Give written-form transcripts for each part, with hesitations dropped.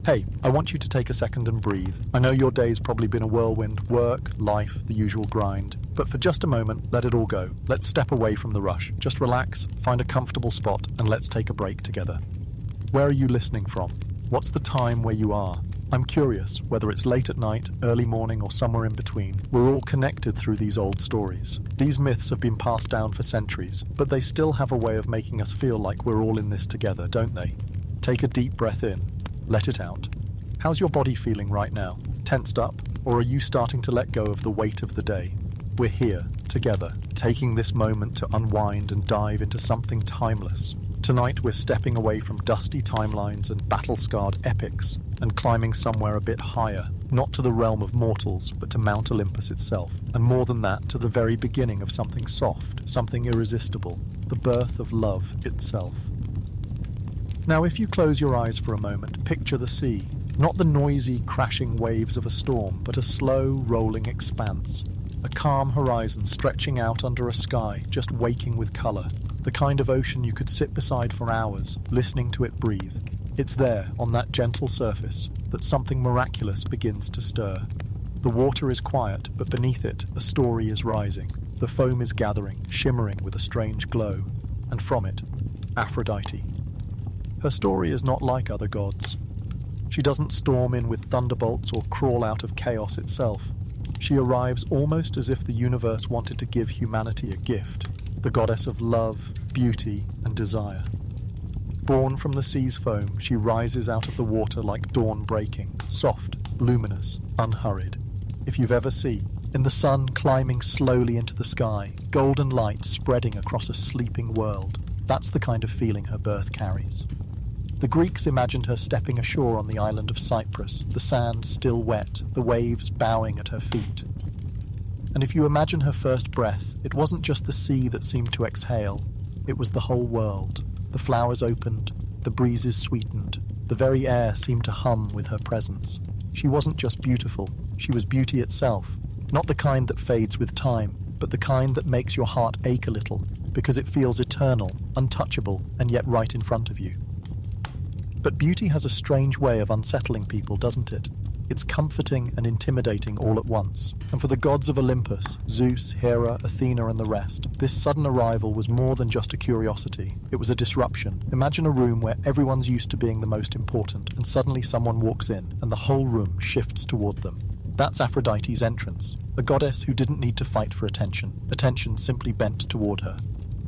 Hey, I want you to take a second and breathe. I know your day's probably been a whirlwind, work, life, the usual grind. But for just a moment, let it all go. Let's step away from the rush. Just relax, find a comfortable spot, and let's take a break together. Where are you listening from? What's the time where you are? I'm curious, whether it's late at night, early morning, or somewhere in between. We're all connected through these old stories. These myths have been passed down for centuries, but they still have a way of making us feel like we're all in this together, don't they? Take a deep breath in. Let it out. How's your body feeling right now? Tensed up? Or are you starting to let go of the weight of the day? We're here, together, taking this moment to unwind and dive into something timeless. Tonight we're stepping away from dusty timelines and battle-scarred epics and climbing somewhere a bit higher, not to the realm of mortals, but to Mount Olympus itself, and more than that, to the very beginning of something soft, something irresistible, the birth of love itself. Now, if you close your eyes for a moment, picture the sea. Not the noisy, crashing waves of a storm, but a slow, rolling expanse. A calm horizon stretching out under a sky, just waking with colour. The kind of ocean you could sit beside for hours, listening to it breathe. It's there, on that gentle surface, that something miraculous begins to stir. The water is quiet, but beneath it, a story is rising. The foam is gathering, shimmering with a strange glow. And from it, Aphrodite. Her story is not like other gods. She doesn't storm in with thunderbolts or crawl out of chaos itself. She arrives almost as if the universe wanted to give humanity a gift, the goddess of love, beauty, and desire. Born from the sea's foam, she rises out of the water like dawn breaking, soft, luminous, unhurried. If you've ever seen, in the sun climbing slowly into the sky, golden light spreading across a sleeping world, that's the kind of feeling her birth carries. The Greeks imagined her stepping ashore on the island of Cyprus, the sand still wet, the waves bowing at her feet. And if you imagine her first breath, it wasn't just the sea that seemed to exhale, it was the whole world. The flowers opened, the breezes sweetened, the very air seemed to hum with her presence. She wasn't just beautiful, she was beauty itself, not the kind that fades with time, but the kind that makes your heart ache a little, because it feels eternal, untouchable, and yet right in front of you. But beauty has a strange way of unsettling people, doesn't it? It's comforting and intimidating all at once. And for the gods of Olympus, Zeus, Hera, Athena, and the rest, this sudden arrival was more than just a curiosity. It was a disruption. Imagine a room where everyone's used to being the most important, and suddenly someone walks in, and the whole room shifts toward them. That's Aphrodite's entrance, a goddess who didn't need to fight for attention. Attention simply bent toward her.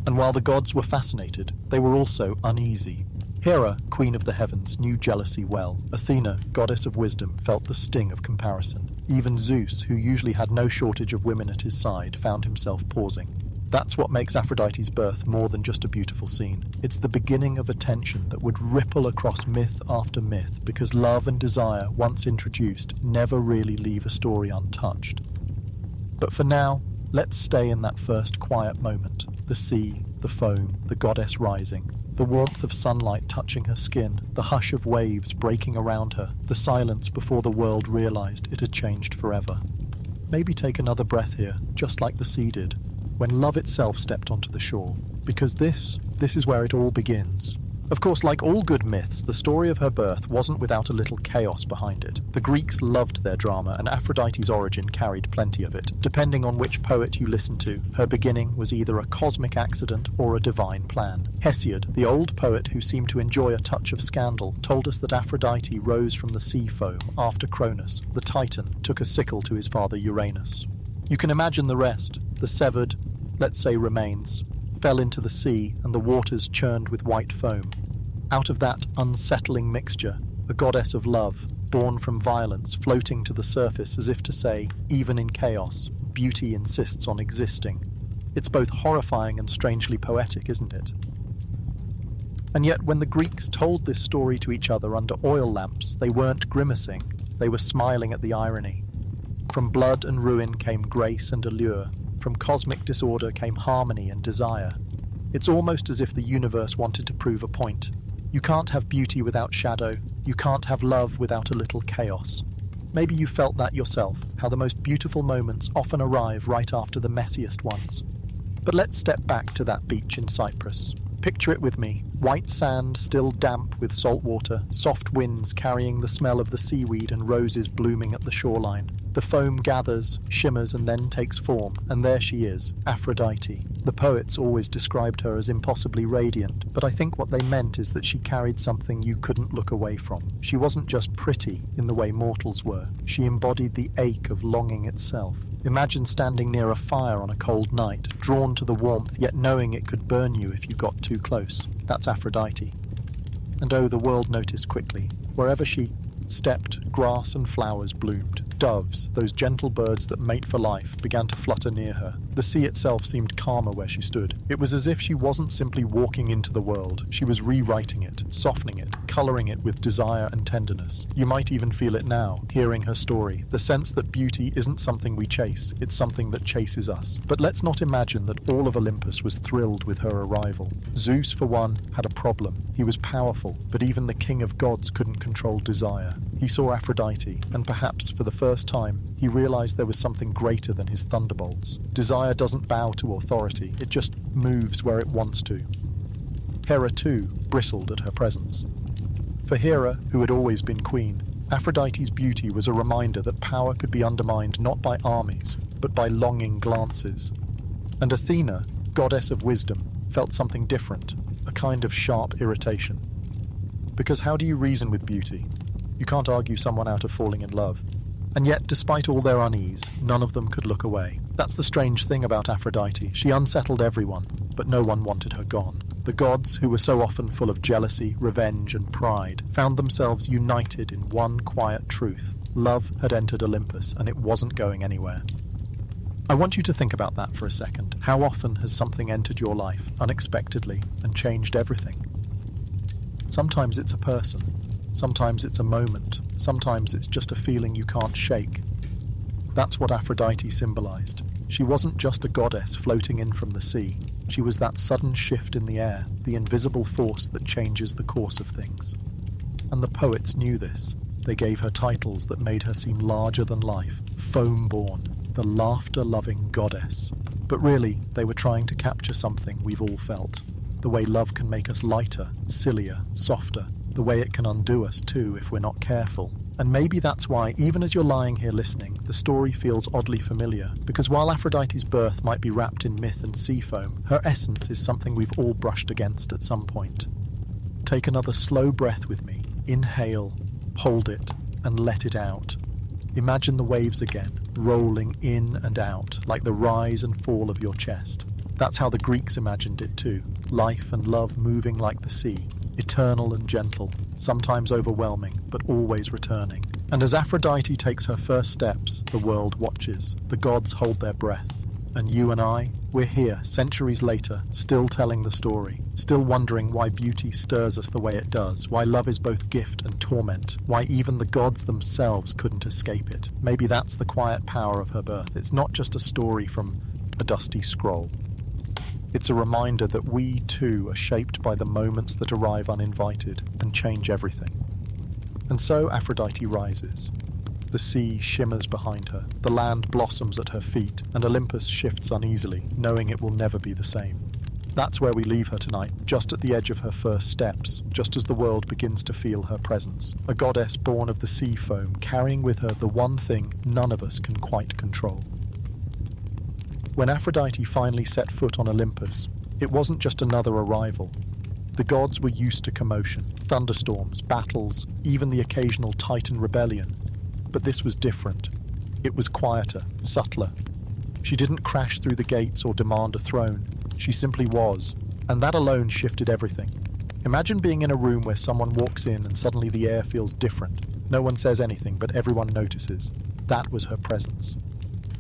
And while the gods were fascinated, they were also uneasy. Hera, queen of the heavens, knew jealousy well. Athena, goddess of wisdom, felt the sting of comparison. Even Zeus, who usually had no shortage of women at his side, found himself pausing. That's what makes Aphrodite's birth more than just a beautiful scene. It's the beginning of a tension that would ripple across myth after myth, because love and desire, once introduced, never really leave a story untouched. But for now, let's stay in that first quiet moment. The sea, the foam, the goddess rising. The warmth of sunlight touching her skin, the hush of waves breaking around her, the silence before the world realized it had changed forever. Maybe take another breath here, just like the sea did, when love itself stepped onto the shore. Because this is where it all begins. Of course, like all good myths, the story of her birth wasn't without a little chaos behind it. The Greeks loved their drama, and Aphrodite's origin carried plenty of it. Depending on which poet you listen to, her beginning was either a cosmic accident or a divine plan. Hesiod, the old poet who seemed to enjoy a touch of scandal, told us that Aphrodite rose from the sea foam after Cronus, the Titan, took a sickle to his father Uranus. You can imagine the rest. The severed, let's say remains, fell into the sea and the waters churned with white foam. Out of that unsettling mixture, a goddess of love, born from violence, floating to the surface as if to say, even in chaos, beauty insists on existing. It's both horrifying and strangely poetic, isn't it? And yet when the Greeks told this story to each other under oil lamps, they weren't grimacing, they were smiling at the irony. From blood and ruin came grace and allure. From cosmic disorder came harmony and desire. It's almost as if the universe wanted to prove a point. You can't have beauty without shadow. You can't have love without a little chaos. Maybe you felt that yourself, how the most beautiful moments often arrive right after the messiest ones. But let's step back to that beach in Cyprus. Picture it with me. White sand, still damp with salt water, soft winds carrying the smell of the seaweed and roses blooming at the shoreline. The foam gathers, shimmers, and then takes form, and there she is, Aphrodite. The poets always described her as impossibly radiant, but I think what they meant is that she carried something you couldn't look away from. She wasn't just pretty in the way mortals were. She embodied the ache of longing itself. Imagine standing near a fire on a cold night, drawn to the warmth, yet knowing it could burn you if you got too close. That's Aphrodite. And oh, the world noticed quickly. Wherever she stepped, grass and flowers bloomed. Doves, those gentle birds that mate for life, began to flutter near her. The sea itself seemed calmer where she stood. It was as if she wasn't simply walking into the world. She was rewriting it, softening it, colouring it with desire and tenderness. You might even feel it now, hearing her story. The sense that beauty isn't something we chase, it's something that chases us. But let's not imagine that all of Olympus was thrilled with her arrival. Zeus, for one, had a problem. He was powerful, but even the king of gods couldn't control desire. He saw Aphrodite, and perhaps for the first time, he realized there was something greater than his thunderbolts. Desire doesn't bow to authority, it just moves where it wants to. Hera, too, bristled at her presence. For Hera, who had always been queen, Aphrodite's beauty was a reminder that power could be undermined not by armies, but by longing glances. And Athena, goddess of wisdom, felt something different, a kind of sharp irritation. Because how do you reason with beauty? You can't argue someone out of falling in love. And yet, despite all their unease, none of them could look away. That's the strange thing about Aphrodite. She unsettled everyone, but no one wanted her gone. The gods, who were so often full of jealousy, revenge, and pride, found themselves united in one quiet truth. Love had entered Olympus, and it wasn't going anywhere. I want you to think about that for a second. How often has something entered your life unexpectedly and changed everything? Sometimes it's a person. Sometimes it's a moment. Sometimes it's just a feeling you can't shake. That's what Aphrodite symbolized. She wasn't just a goddess floating in from the sea. She was that sudden shift in the air, the invisible force that changes the course of things. And the poets knew this. They gave her titles that made her seem larger than life. Foam-born, the laughter-loving goddess. But really, they were trying to capture something we've all felt. The way love can make us lighter, sillier, softer. The way it can undo us too if we're not careful. And maybe that's why, even as you're lying here listening, the story feels oddly familiar, because while Aphrodite's birth might be wrapped in myth and sea foam, her essence is something we've all brushed against at some point. Take another slow breath with me. Inhale, hold it, and let it out. Imagine the waves again, rolling in and out, like the rise and fall of your chest. That's how the Greeks imagined it too. Life and love moving like the sea. Eternal and gentle, sometimes overwhelming, but always returning. And as Aphrodite takes her first steps, the world watches. The gods hold their breath. And you and I, we're here, centuries later, still telling the story, still wondering why beauty stirs us the way it does, why love is both gift and torment, why even the gods themselves couldn't escape it. Maybe that's the quiet power of her birth. It's not just a story from a dusty scroll. It's a reminder that we, too, are shaped by the moments that arrive uninvited and change everything. And so Aphrodite rises. The sea shimmers behind her, the land blossoms at her feet, and Olympus shifts uneasily, knowing it will never be the same. That's where we leave her tonight, just at the edge of her first steps, just as the world begins to feel her presence. A goddess born of the sea foam, carrying with her the one thing none of us can quite control. When Aphrodite finally set foot on Olympus, it wasn't just another arrival. The gods were used to commotion, thunderstorms, battles, even the occasional Titan rebellion. But this was different. It was quieter, subtler. She didn't crash through the gates or demand a throne. She simply was, and that alone shifted everything. Imagine being in a room where someone walks in and suddenly the air feels different. No one says anything, but everyone notices. That was her presence.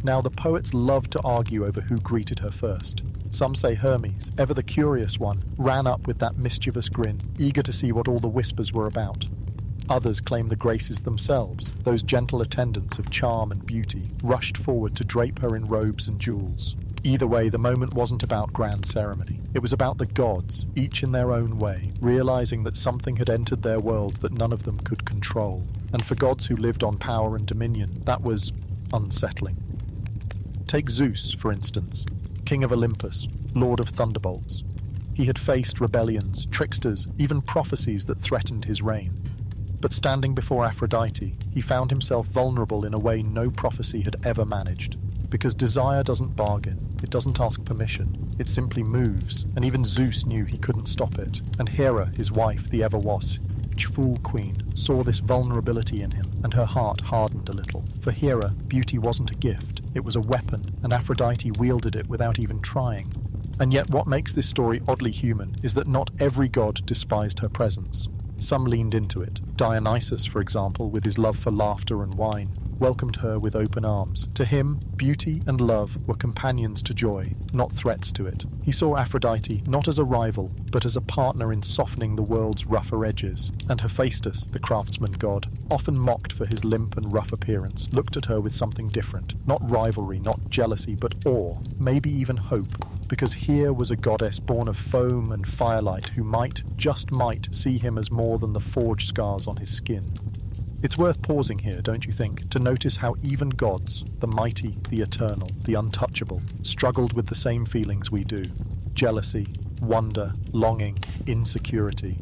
Now, the poets loved to argue over who greeted her first. Some say Hermes, ever the curious one, ran up with that mischievous grin, eager to see what all the whispers were about. Others claim the Graces themselves, those gentle attendants of charm and beauty, rushed forward to drape her in robes and jewels. Either way, the moment wasn't about grand ceremony. It was about the gods, each in their own way, realizing that something had entered their world that none of them could control. And for gods who lived on power and dominion, that was unsettling. Take Zeus, for instance, king of Olympus, lord of thunderbolts. He had faced rebellions, tricksters, even prophecies that threatened his reign. But standing before Aphrodite, he found himself vulnerable in a way no prophecy had ever managed. Because desire doesn't bargain, it doesn't ask permission, it simply moves, and even Zeus knew he couldn't stop it. And Hera, his wife, the ever-was, fool queen, saw this vulnerability in him, and her heart hardened a little. For Hera, beauty wasn't a gift, it was a weapon, and Aphrodite wielded it without even trying. And yet what makes this story oddly human is that not every god despised her presence. Some leaned into it. Dionysus, for example, with his love for laughter and wine, welcomed her with open arms. To him, beauty and love were companions to joy, not threats to it. He saw Aphrodite not as a rival, but as a partner in softening the world's rougher edges. And Hephaestus, the craftsman god, often mocked for his limp and rough appearance, looked at her with something different. Not rivalry, not jealousy, but awe, maybe even hope. Because here was a goddess born of foam and firelight who might, just might, see him as more than the forge scars on his skin. It's worth pausing here, don't you think, to notice how even gods, the mighty, the eternal, the untouchable, struggled with the same feelings we do. Jealousy, wonder, longing, insecurity.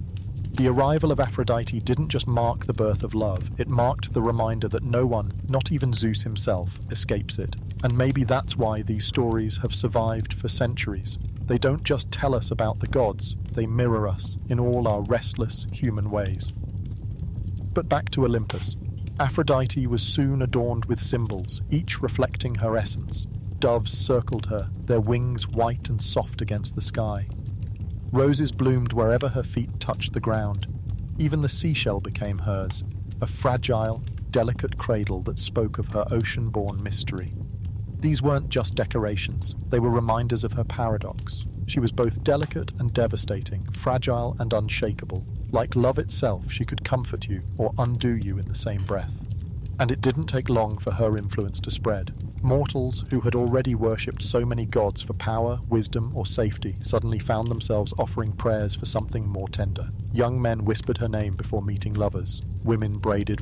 The arrival of Aphrodite didn't just mark the birth of love, it marked the reminder that no one, not even Zeus himself, escapes it. And maybe that's why these stories have survived for centuries. They don't just tell us about the gods, they mirror us in all our restless human ways. But back to Olympus. Aphrodite was soon adorned with symbols, each reflecting her essence. Doves circled her, their wings white and soft against the sky. Roses bloomed wherever her feet touched the ground. Even the seashell became hers, a fragile, delicate cradle that spoke of her ocean-born mystery. These weren't just decorations, they were reminders of her paradox. She was both delicate and devastating, fragile and unshakable. Like love itself, she could comfort you or undo you in the same breath. And it didn't take long for her influence to spread. Mortals who had already worshipped so many gods for power, wisdom, or safety suddenly found themselves offering prayers for something more tender. Young men whispered her name before meeting lovers. Women braided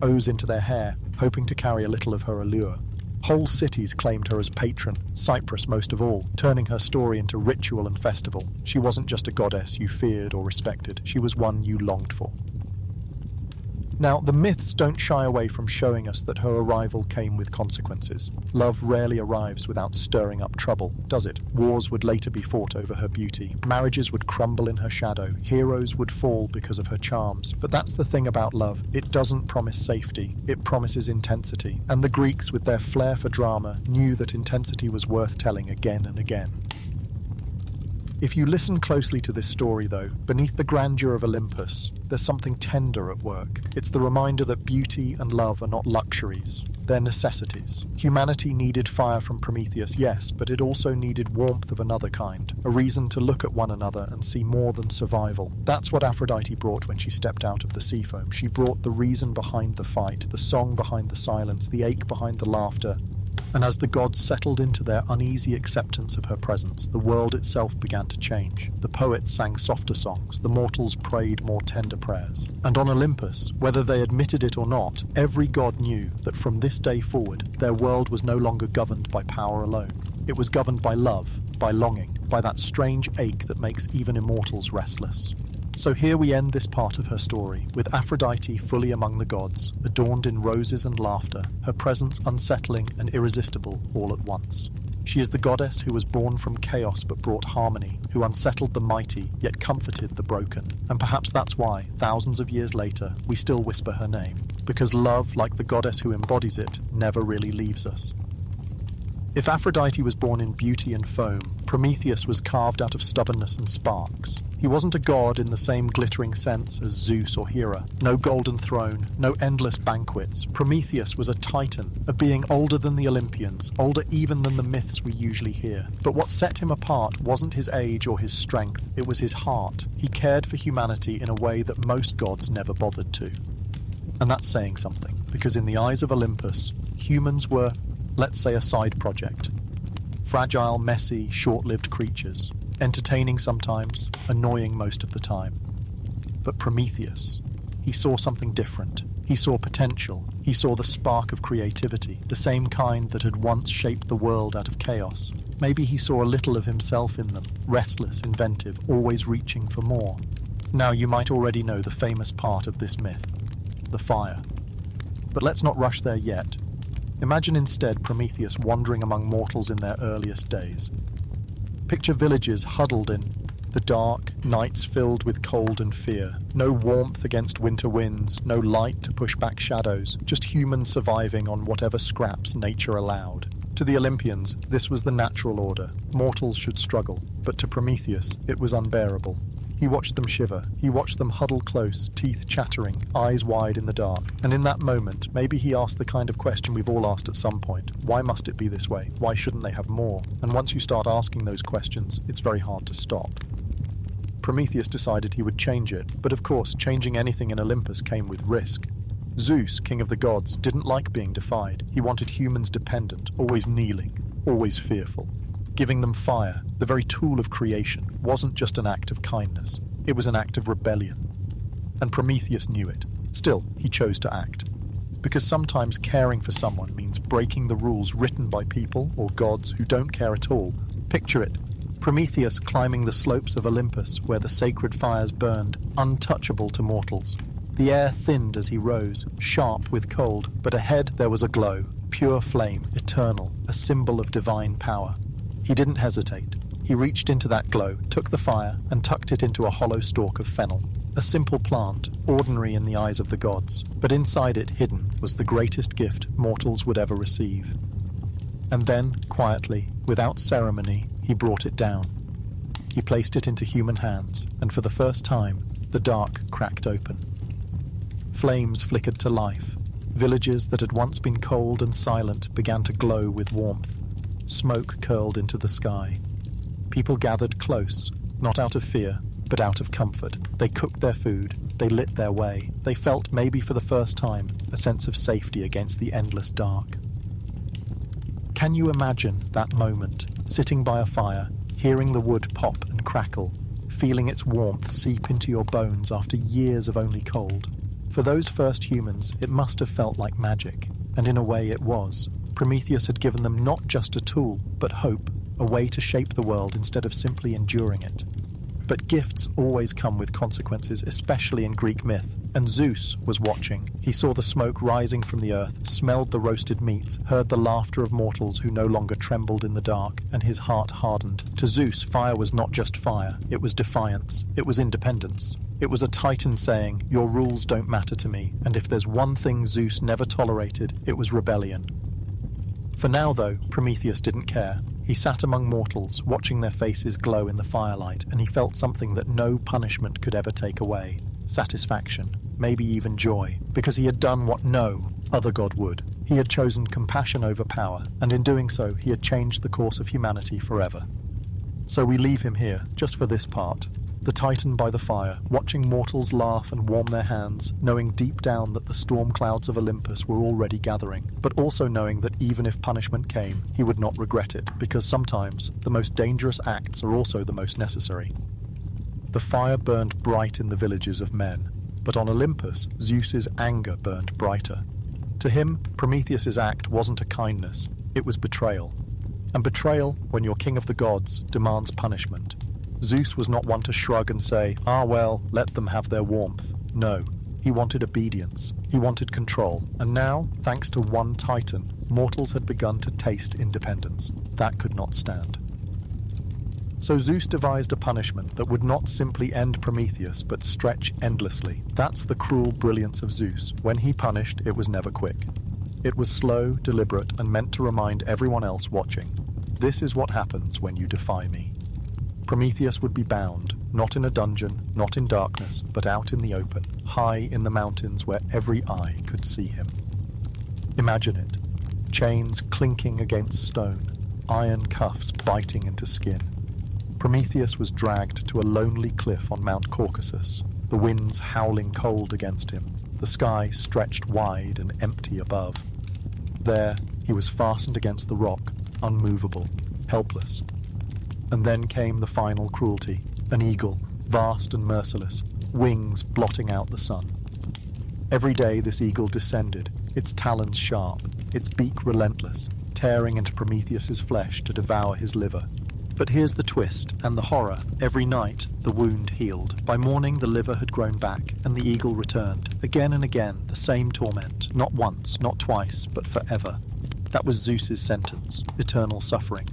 O's into their hair, hoping to carry a little of her allure. Whole cities claimed her as patron, Cyprus most of all, turning her story into ritual and festival. She wasn't just a goddess you feared or respected, she was one you longed for. Now, the myths don't shy away from showing us that her arrival came with consequences. Love rarely arrives without stirring up trouble, does it? Wars would later be fought over her beauty. Marriages would crumble in her shadow. Heroes would fall because of her charms. But that's the thing about love. It doesn't promise safety. It promises intensity. And the Greeks, with their flair for drama, knew that intensity was worth telling again and again. If you listen closely to this story, though, beneath the grandeur of Olympus, there's something tender at work. It's the reminder that beauty and love are not luxuries, they're necessities. Humanity needed fire from Prometheus, yes, but it also needed warmth of another kind, a reason to look at one another and see more than survival. That's what Aphrodite brought when she stepped out of the sea foam. She brought the reason behind the fight, the song behind the silence, the ache behind the laughter. And as the gods settled into their uneasy acceptance of her presence, the world itself began to change. The poets sang softer songs, the mortals prayed more tender prayers. And on Olympus, whether they admitted it or not, every god knew that from this day forward, their world was no longer governed by power alone. It was governed by love, by longing, by that strange ache that makes even immortals restless. So here we end this part of her story, with Aphrodite fully among the gods, adorned in roses and laughter, her presence unsettling and irresistible all at once. She is the goddess who was born from chaos but brought harmony, who unsettled the mighty yet comforted the broken. And perhaps that's why, thousands of years later, we still whisper her name, because love, like the goddess who embodies it, never really leaves us. If Aphrodite was born in beauty and foam, Prometheus was carved out of stubbornness and sparks. He wasn't a god in the same glittering sense as Zeus or Hera. No golden throne, no endless banquets. Prometheus was a titan, a being older than the Olympians, older even than the myths we usually hear. But what set him apart wasn't his age or his strength, it was his heart. He cared for humanity in a way that most gods never bothered to. And that's saying something, because in the eyes of Olympus, humans were, let's say, a side project. Fragile, messy, short-lived creatures. Entertaining sometimes, annoying most of the time. But Prometheus, he saw something different. He saw potential. He saw the spark of creativity, the same kind that had once shaped the world out of chaos. Maybe he saw a little of himself in them, restless, inventive, always reaching for more. Now you might already know the famous part of this myth, the fire. But let's not rush there yet. Imagine instead Prometheus wandering among mortals in their earliest days. Picture villages huddled in the dark, nights filled with cold and fear. No warmth against winter winds, no light to push back shadows, just humans surviving on whatever scraps nature allowed. To the Olympians, this was the natural order. Mortals should struggle, but to Prometheus, it was unbearable. He watched them shiver. He watched them huddle close, teeth chattering, eyes wide in the dark. And in that moment, maybe he asked the kind of question we've all asked at some point. Why must it be this way? Why shouldn't they have more? And once you start asking those questions, it's very hard to stop. Prometheus decided he would change it, but of course, changing anything in Olympus came with risk. Zeus, king of the gods, didn't like being defied. He wanted humans dependent, always kneeling, always fearful. Giving them fire, the very tool of creation, wasn't just an act of kindness. It was an act of rebellion. And Prometheus knew it. Still, he chose to act. Because sometimes caring for someone means breaking the rules written by people or gods who don't care at all. Picture it. Prometheus climbing the slopes of Olympus where the sacred fires burned, untouchable to mortals. The air thinned as he rose, sharp with cold, but ahead there was a glow, pure flame, eternal, a symbol of divine power. He didn't hesitate. He reached into that glow, took the fire, and tucked it into a hollow stalk of fennel. A simple plant, ordinary in the eyes of the gods, but inside it, hidden, was the greatest gift mortals would ever receive. And then, quietly, without ceremony, he brought it down. He placed it into human hands, and for the first time, the dark cracked open. Flames flickered to life. Villages that had once been cold and silent began to glow with warmth. Smoke curled into the sky. People gathered close, not out of fear, but out of comfort. They cooked their food. They lit their way. They felt, maybe for the first time, a sense of safety against the endless dark. Can you imagine that moment, sitting by a fire, hearing the wood pop and crackle, feeling its warmth seep into your bones after years of only cold? For those first humans, it must have felt like magic, and in a way it was. Prometheus had given them not just a tool, but hope, a way to shape the world instead of simply enduring it. But gifts always come with consequences, especially in Greek myth, and Zeus was watching. He saw the smoke rising from the earth, smelled the roasted meats, heard the laughter of mortals who no longer trembled in the dark, and his heart hardened. To Zeus, fire was not just fire, it was defiance, it was independence. It was a titan saying, "Your rules don't matter to me," and if there's one thing Zeus never tolerated, it was rebellion. For now, though, Prometheus didn't care. He sat among mortals, watching their faces glow in the firelight, and he felt something that no punishment could ever take away. Satisfaction, maybe even joy, because he had done what no other god would. He had chosen compassion over power, and in doing so, he had changed the course of humanity forever. So we leave him here, just for this part. The Titan by the fire, watching mortals laugh and warm their hands, knowing deep down that the storm clouds of Olympus were already gathering, but also knowing that even if punishment came, he would not regret it, because sometimes the most dangerous acts are also the most necessary. The fire burned bright in the villages of men, but on Olympus, Zeus's anger burned brighter. To him, Prometheus's act wasn't a kindness, it was betrayal. And betrayal, when you're king of the gods, demands punishment. Zeus was not one to shrug and say, "Ah well, let them have their warmth." No, he wanted obedience, he wanted control, and now, thanks to one Titan, mortals had begun to taste independence. That could not stand. So Zeus devised a punishment that would not simply end Prometheus, but stretch endlessly. That's the cruel brilliance of Zeus. When he punished, it was never quick. It was slow, deliberate, and meant to remind everyone else watching. This is what happens when you defy me. Prometheus would be bound, not in a dungeon, not in darkness, but out in the open, high in the mountains where every eye could see him. Imagine it. Chains clinking against stone, iron cuffs biting into skin. Prometheus was dragged to a lonely cliff on Mount Caucasus, the winds howling cold against him, the sky stretched wide and empty above. There, he was fastened against the rock, unmovable, helpless. And then came the final cruelty, an eagle, vast and merciless, wings blotting out the sun. Every day this eagle descended, its talons sharp, its beak relentless, tearing into Prometheus's flesh to devour his liver. But here's the twist, and the horror. Every night, the wound healed. By morning, the liver had grown back, and the eagle returned. Again and again, the same torment. Not once, not twice, but forever. That was Zeus's sentence, eternal suffering.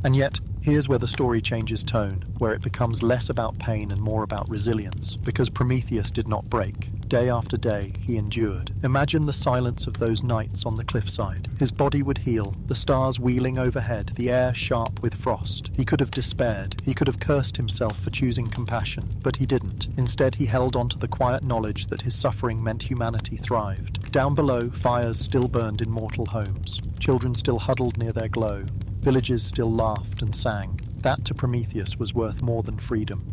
And yet, here's where the story changes tone, where it becomes less about pain and more about resilience, because Prometheus did not break. Day after day, he endured. Imagine the silence of those nights on the cliffside. His body would heal, the stars wheeling overhead, the air sharp with frost. He could have despaired. He could have cursed himself for choosing compassion, but he didn't. Instead, he held on to the quiet knowledge that his suffering meant humanity thrived. Down below, fires still burned in mortal homes. Children still huddled near their glow. Villages still laughed and sang. That to Prometheus was worth more than freedom.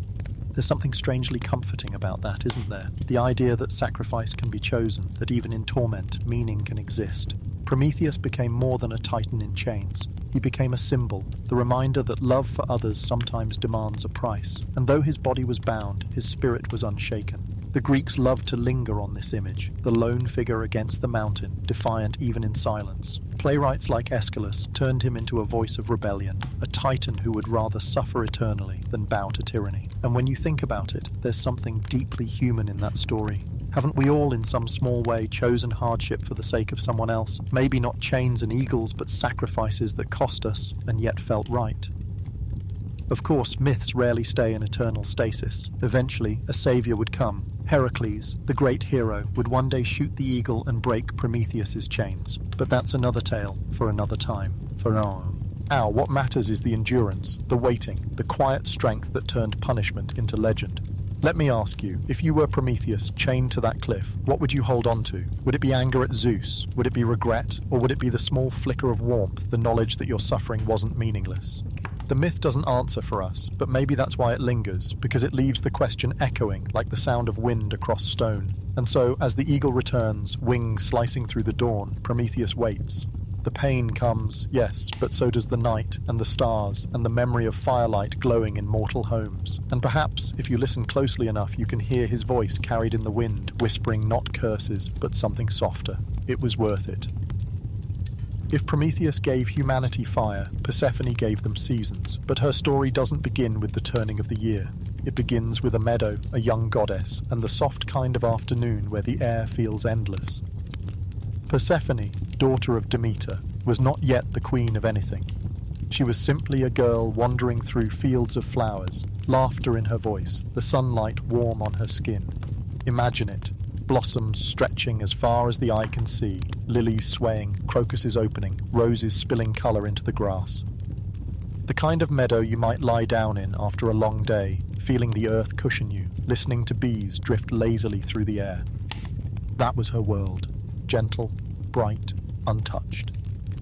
There's something strangely comforting about that, isn't there? The idea that sacrifice can be chosen, that even in torment, meaning can exist. Prometheus became more than a titan in chains. He became a symbol, the reminder that love for others sometimes demands a price. And though his body was bound, his spirit was unshaken. The Greeks loved to linger on this image, the lone figure against the mountain, defiant even in silence. Playwrights like Aeschylus turned him into a voice of rebellion, a titan who would rather suffer eternally than bow to tyranny. And when you think about it, there's something deeply human in that story. Haven't we all in some small way chosen hardship for the sake of someone else? Maybe not chains and eagles, but sacrifices that cost us and yet felt right. Of course, myths rarely stay in eternal stasis. Eventually, a savior would come. Heracles, the great hero, would one day shoot the eagle and break Prometheus's chains. But that's another tale for another time. For now. What matters is the endurance, the waiting, the quiet strength that turned punishment into legend. Let me ask you, if you were Prometheus chained to that cliff, what would you hold on to? Would it be anger at Zeus? Would it be regret? Or would it be the small flicker of warmth, the knowledge that your suffering wasn't meaningless? The myth doesn't answer for us, but maybe that's why it lingers, because it leaves the question echoing like the sound of wind across stone. And so, as the eagle returns, wings slicing through the dawn, Prometheus waits. The pain comes, yes, but so does the night and the stars and the memory of firelight glowing in mortal homes. And perhaps, if you listen closely enough, you can hear his voice carried in the wind, whispering not curses, but something softer. It was worth it. If Prometheus gave humanity fire, Persephone gave them seasons, but her story doesn't begin with the turning of the year. It begins with a meadow, a young goddess, and the soft kind of afternoon where the air feels endless. Persephone, daughter of Demeter, was not yet the queen of anything. She was simply a girl wandering through fields of flowers, laughter in her voice, the sunlight warm on her skin. Imagine it. Blossoms stretching as far as the eye can see, lilies swaying, crocuses opening, roses spilling colour into the grass. The kind of meadow you might lie down in after a long day, feeling the earth cushion you, listening to bees drift lazily through the air. That was her world, gentle, bright, untouched.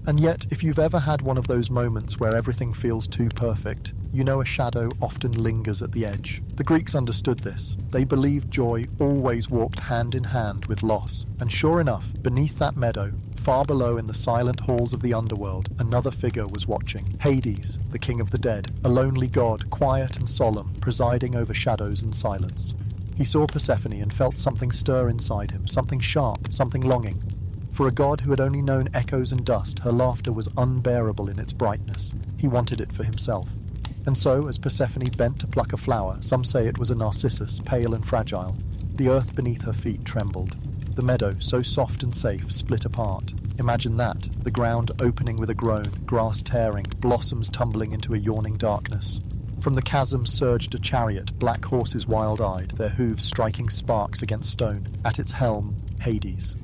And yet, if you've ever had one of those moments where everything feels too perfect, you know a shadow often lingers at the edge. The Greeks understood this. They believed joy always walked hand in hand with loss. And sure enough, beneath that meadow, far below in the silent halls of the underworld, another figure was watching. Hades, the king of the dead, a lonely god, quiet and solemn, presiding over shadows and silence. He saw Persephone and felt something stir inside him, something sharp, something longing. For a god who had only known echoes and dust, her laughter was unbearable in its brightness. He wanted it for himself. And so, as Persephone bent to pluck a flower, some say it was a narcissus, pale and fragile, the earth beneath her feet trembled. The meadow, so soft and safe, split apart. Imagine that, the ground opening with a groan, grass tearing, blossoms tumbling into a yawning darkness. From the chasm surged a chariot, black horses wild-eyed, their hooves striking sparks against stone. At its helm, Hades.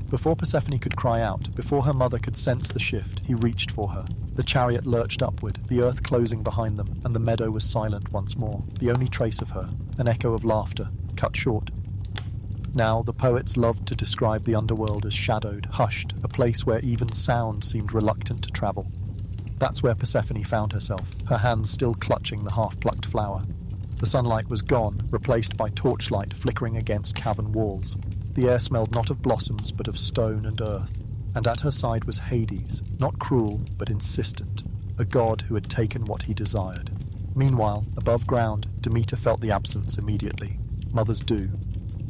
Before Persephone could cry out, before her mother could sense the shift, he reached for her. The chariot lurched upward, the earth closing behind them, and the meadow was silent once more. The only trace of her, an echo of laughter, cut short. Now, the poets loved to describe the underworld as shadowed, hushed, a place where even sound seemed reluctant to travel. That's where Persephone found herself, her hands still clutching the half-plucked flower. The sunlight was gone, replaced by torchlight flickering against cavern walls. The air smelled not of blossoms, but of stone and earth. And at her side was Hades, not cruel, but insistent, a god who had taken what he desired. Meanwhile, above ground, Demeter felt the absence immediately. Mothers do.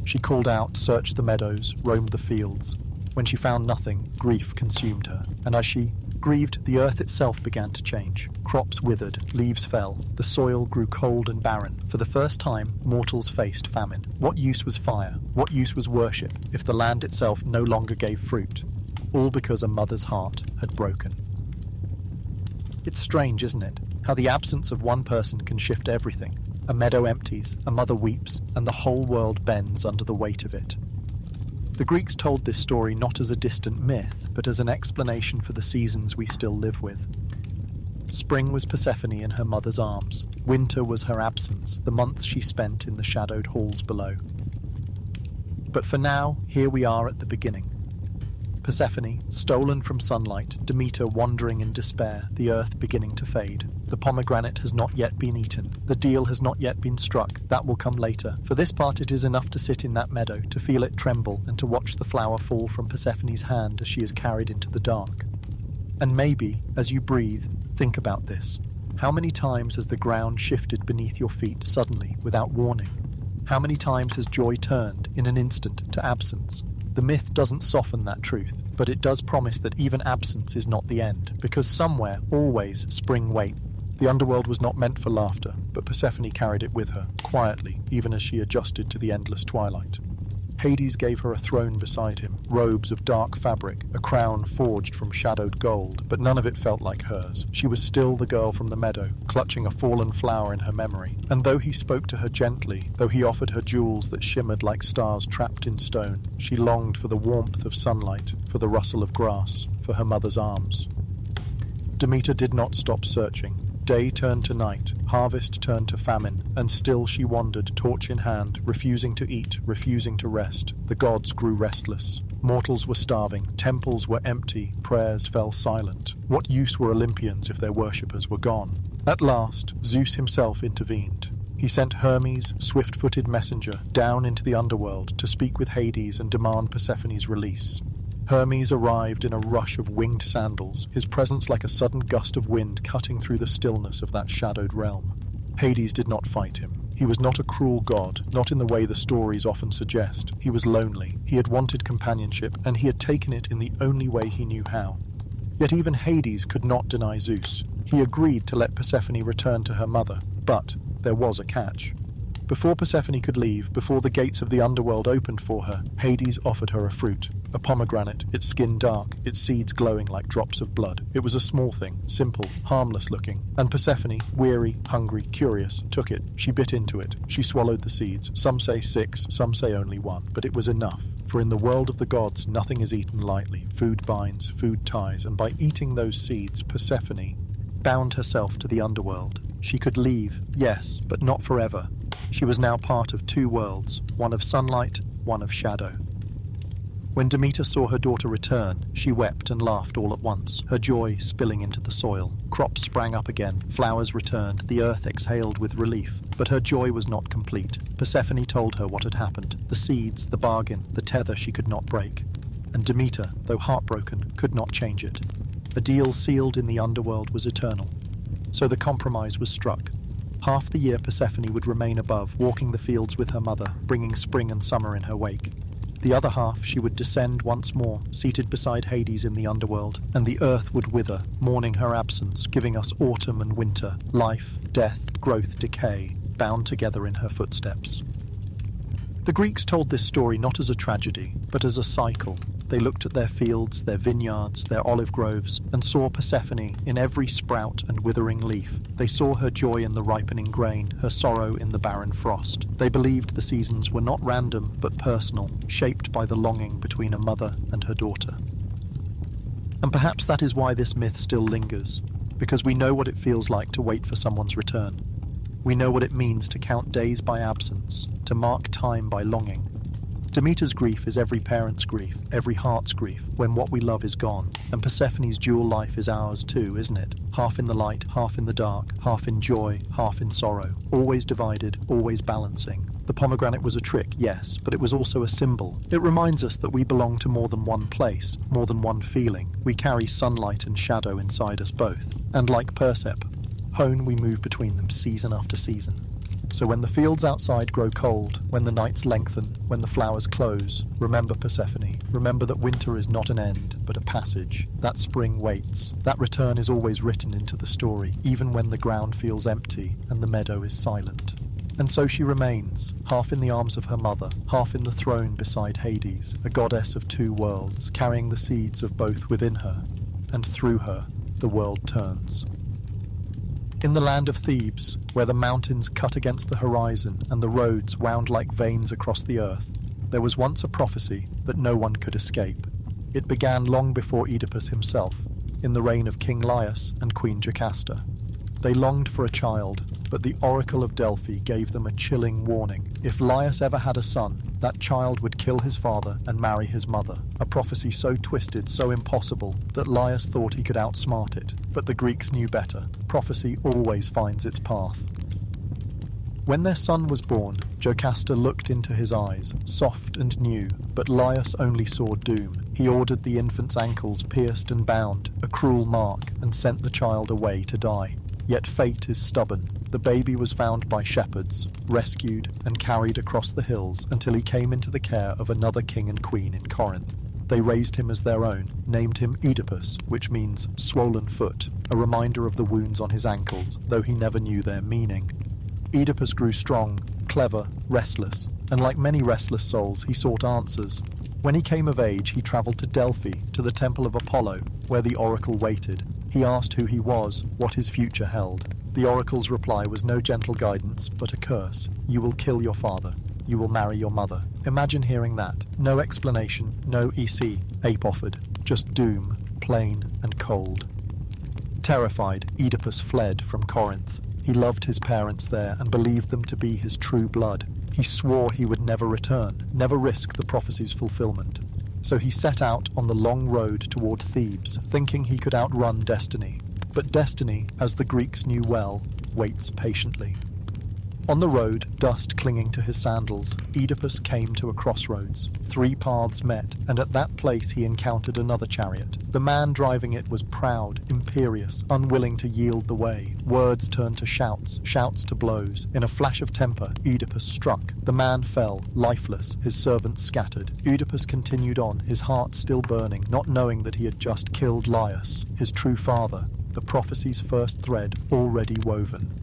She called out, searched the meadows, roamed the fields. When she found nothing, grief consumed her, and as she Grieved, the earth itself began to change. Crops withered, leaves fell, the soil grew cold and barren. For the first time, mortals faced famine. What use was fire? What use was worship if the land itself no longer gave fruit? All because a mother's heart had broken. It's strange, isn't it? How the absence of one person can shift everything. A meadow empties, a mother weeps, and the whole world bends under the weight of it. The Greeks told this story not as a distant myth, but as an explanation for the seasons we still live with. Spring was Persephone in her mother's arms. Winter was her absence, the months she spent in the shadowed halls below. But for now, here we are at the beginning. Persephone, stolen from sunlight, Demeter wandering in despair, the earth beginning to fade. The pomegranate has not yet been eaten. The deal has not yet been struck. That will come later. For this part, it is enough to sit in that meadow, to feel it tremble, and to watch the flower fall from Persephone's hand as she is carried into the dark. And maybe, as you breathe, think about this. How many times has the ground shifted beneath your feet suddenly, without warning? How many times has joy turned, in an instant, to absence? The myth doesn't soften that truth, but it does promise that even absence is not the end, because somewhere, always, spring waits. The underworld was not meant for laughter, but Persephone carried it with her, quietly, even as she adjusted to the endless twilight. Hades gave her a throne beside him, robes of dark fabric, a crown forged from shadowed gold, but none of it felt like hers. She was still the girl from the meadow, clutching a fallen flower in her memory. And though he spoke to her gently, though he offered her jewels that shimmered like stars trapped in stone, she longed for the warmth of sunlight, for the rustle of grass, for her mother's arms. Demeter did not stop searching. Day turned to night, harvest turned to famine, and still she wandered, torch in hand, refusing to eat, refusing to rest. The gods grew restless. Mortals were starving, temples were empty, prayers fell silent. What use were Olympians if their worshippers were gone? At last, Zeus himself intervened. He sent Hermes, swift-footed messenger, down into the underworld to speak with Hades and demand Persephone's release. Hermes arrived in a rush of winged sandals, his presence like a sudden gust of wind cutting through the stillness of that shadowed realm. Hades did not fight him. He was not a cruel god, not in the way the stories often suggest. He was lonely, he had wanted companionship, and he had taken it in the only way he knew how. Yet even Hades could not deny Zeus. He agreed to let Persephone return to her mother, but there was a catch. Before Persephone could leave, before the gates of the underworld opened for her, Hades offered her a fruit, a pomegranate, its skin dark, its seeds glowing like drops of blood. It was a small thing, simple, harmless looking, and Persephone, weary, hungry, curious, took it. She bit into it. She swallowed the seeds. Some say 6, some say only 1, but it was enough. For in the world of the gods, nothing is eaten lightly. Food binds, food ties, and by eating those seeds, Persephone bound herself to the underworld. She could leave, yes, but not forever. She was now part of 2 worlds, one of sunlight, one of shadow. When Demeter saw her daughter return, she wept and laughed all at once, her joy spilling into the soil. Crops sprang up again, flowers returned, the earth exhaled with relief. But her joy was not complete. Persephone told her what had happened, the seeds, the bargain, the tether she could not break. And Demeter, though heartbroken, could not change it. A deal sealed in the underworld was eternal. So the compromise was struck. Half the year Persephone would remain above, walking the fields with her mother, bringing spring and summer in her wake. The other half she would descend once more, seated beside Hades in the underworld, and the earth would wither, mourning her absence, giving us autumn and winter, life, death, growth, decay, bound together in her footsteps. The Greeks told this story not as a tragedy, but as a cycle. They looked at their fields, their vineyards, their olive groves, and saw Persephone in every sprout and withering leaf. They saw her joy in the ripening grain, her sorrow in the barren frost. They believed the seasons were not random, but personal, shaped by the longing between a mother and her daughter. And perhaps that is why this myth still lingers, because we know what it feels like to wait for someone's return. We know what it means to count days by absence, to mark time by longing. Demeter's grief is every parent's grief, every heart's grief, when what we love is gone. And Persephone's dual life is ours too, isn't it? Half in the light, half in the dark, half in joy, half in sorrow. Always divided, always balancing. The pomegranate was a trick, yes, but it was also a symbol. It reminds us that we belong to more than one place, more than one feeling. We carry sunlight and shadow inside us both. And like Persephone, we move between them season after season. So when the fields outside grow cold, when the nights lengthen, when the flowers close, remember Persephone. Remember that winter is not an end, but a passage. That spring waits. That return is always written into the story, even when the ground feels empty and the meadow is silent. And so she remains, half in the arms of her mother, half in the throne beside Hades, a goddess of two worlds, carrying the seeds of both within her, and through her, the world turns. In the land of Thebes, where the mountains cut against the horizon and the roads wound like veins across the earth, there was once a prophecy that no one could escape. It began long before Oedipus himself, in the reign of King Laius and Queen Jocasta. They longed for a child, but the oracle of Delphi gave them a chilling warning. If Laius ever had a son, that child would kill his father and marry his mother, a prophecy so twisted, so impossible, that Laius thought he could outsmart it. But the Greeks knew better. Prophecy always finds its path. When their son was born, Jocasta looked into his eyes, soft and new, but Laius only saw doom. He ordered the infant's ankles pierced and bound, a cruel mark, and sent the child away to die. Yet fate is stubborn. The baby was found by shepherds, rescued and carried across the hills until he came into the care of another king and queen in Corinth. They raised him as their own, named him Oedipus, which means swollen foot, a reminder of the wounds on his ankles, though he never knew their meaning. Oedipus grew strong, clever, restless, and like many restless souls, he sought answers. When he came of age, he travelled to Delphi, to the temple of Apollo, where the oracle waited. He asked who he was, what his future held. The oracle's reply was no gentle guidance, but a curse. You will kill your father. You will marry your mother. Imagine hearing that. No explanation, no EC, ape offered. Just doom, plain and cold. Terrified, Oedipus fled from Corinth. He loved his parents there and believed them to be his true blood. He swore he would never return, never risk the prophecy's fulfillment. So he set out on the long road toward Thebes, thinking he could outrun destiny. But destiny, as the Greeks knew well, waits patiently. On the road, dust clinging to his sandals, Oedipus came to a crossroads. Three paths met, and at that place he encountered another chariot. The man driving it was proud, imperious, unwilling to yield the way. Words turned to shouts, shouts to blows. In a flash of temper, Oedipus struck. The man fell, lifeless, his servants scattered. Oedipus continued on, his heart still burning, not knowing that he had just killed Laius, his true father, the prophecy's first thread already woven.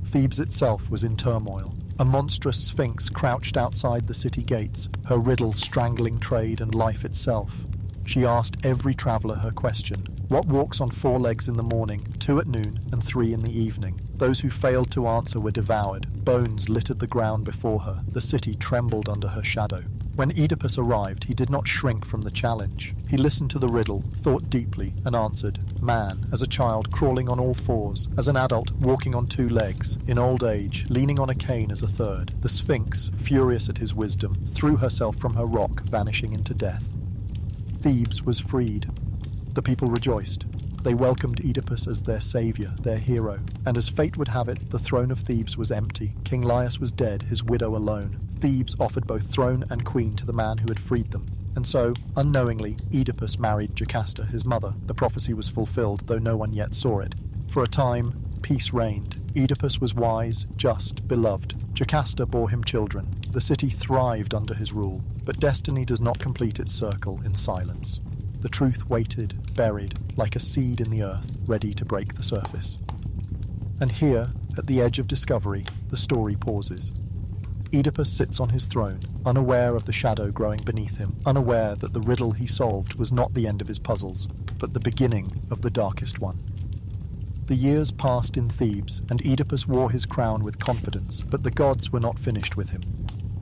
Thebes itself was in turmoil. A monstrous sphinx crouched outside the city gates, her riddle strangling trade and life itself. She asked every traveller her question. What walks on 4 legs in the morning, 2 at noon, and 3 in the evening? Those who failed to answer were devoured. Bones littered the ground before her. The city trembled under her shadow. When Oedipus arrived, he did not shrink from the challenge. He listened to the riddle, thought deeply, and answered. Man, as a child, crawling on all 4s. As an adult, walking on 2 legs. In old age, leaning on a cane as a 3rd. The Sphinx, furious at his wisdom, threw herself from her rock, vanishing into death. Thebes was freed. The people rejoiced. They welcomed Oedipus as their saviour, their hero. And as fate would have it, the throne of Thebes was empty. King Laius was dead, his widow alone. Thebes offered both throne and queen to the man who had freed them. And so, unknowingly, Oedipus married Jocasta, his mother. The prophecy was fulfilled, though no one yet saw it. For a time, peace reigned. Oedipus was wise, just, beloved. Jocasta bore him children. The city thrived under his rule. But destiny does not complete its circle in silence. The truth waited, buried, like a seed in the earth, ready to break the surface. And here, at the edge of discovery, the story pauses. Oedipus sits on his throne, unaware of the shadow growing beneath him, unaware that the riddle he solved was not the end of his puzzles, but the beginning of the darkest one. The years passed in Thebes, and Oedipus wore his crown with confidence, but the gods were not finished with him.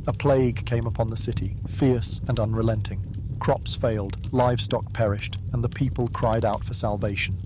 A plague came upon the city, fierce and unrelenting. Crops failed, livestock perished, and the people cried out for salvation.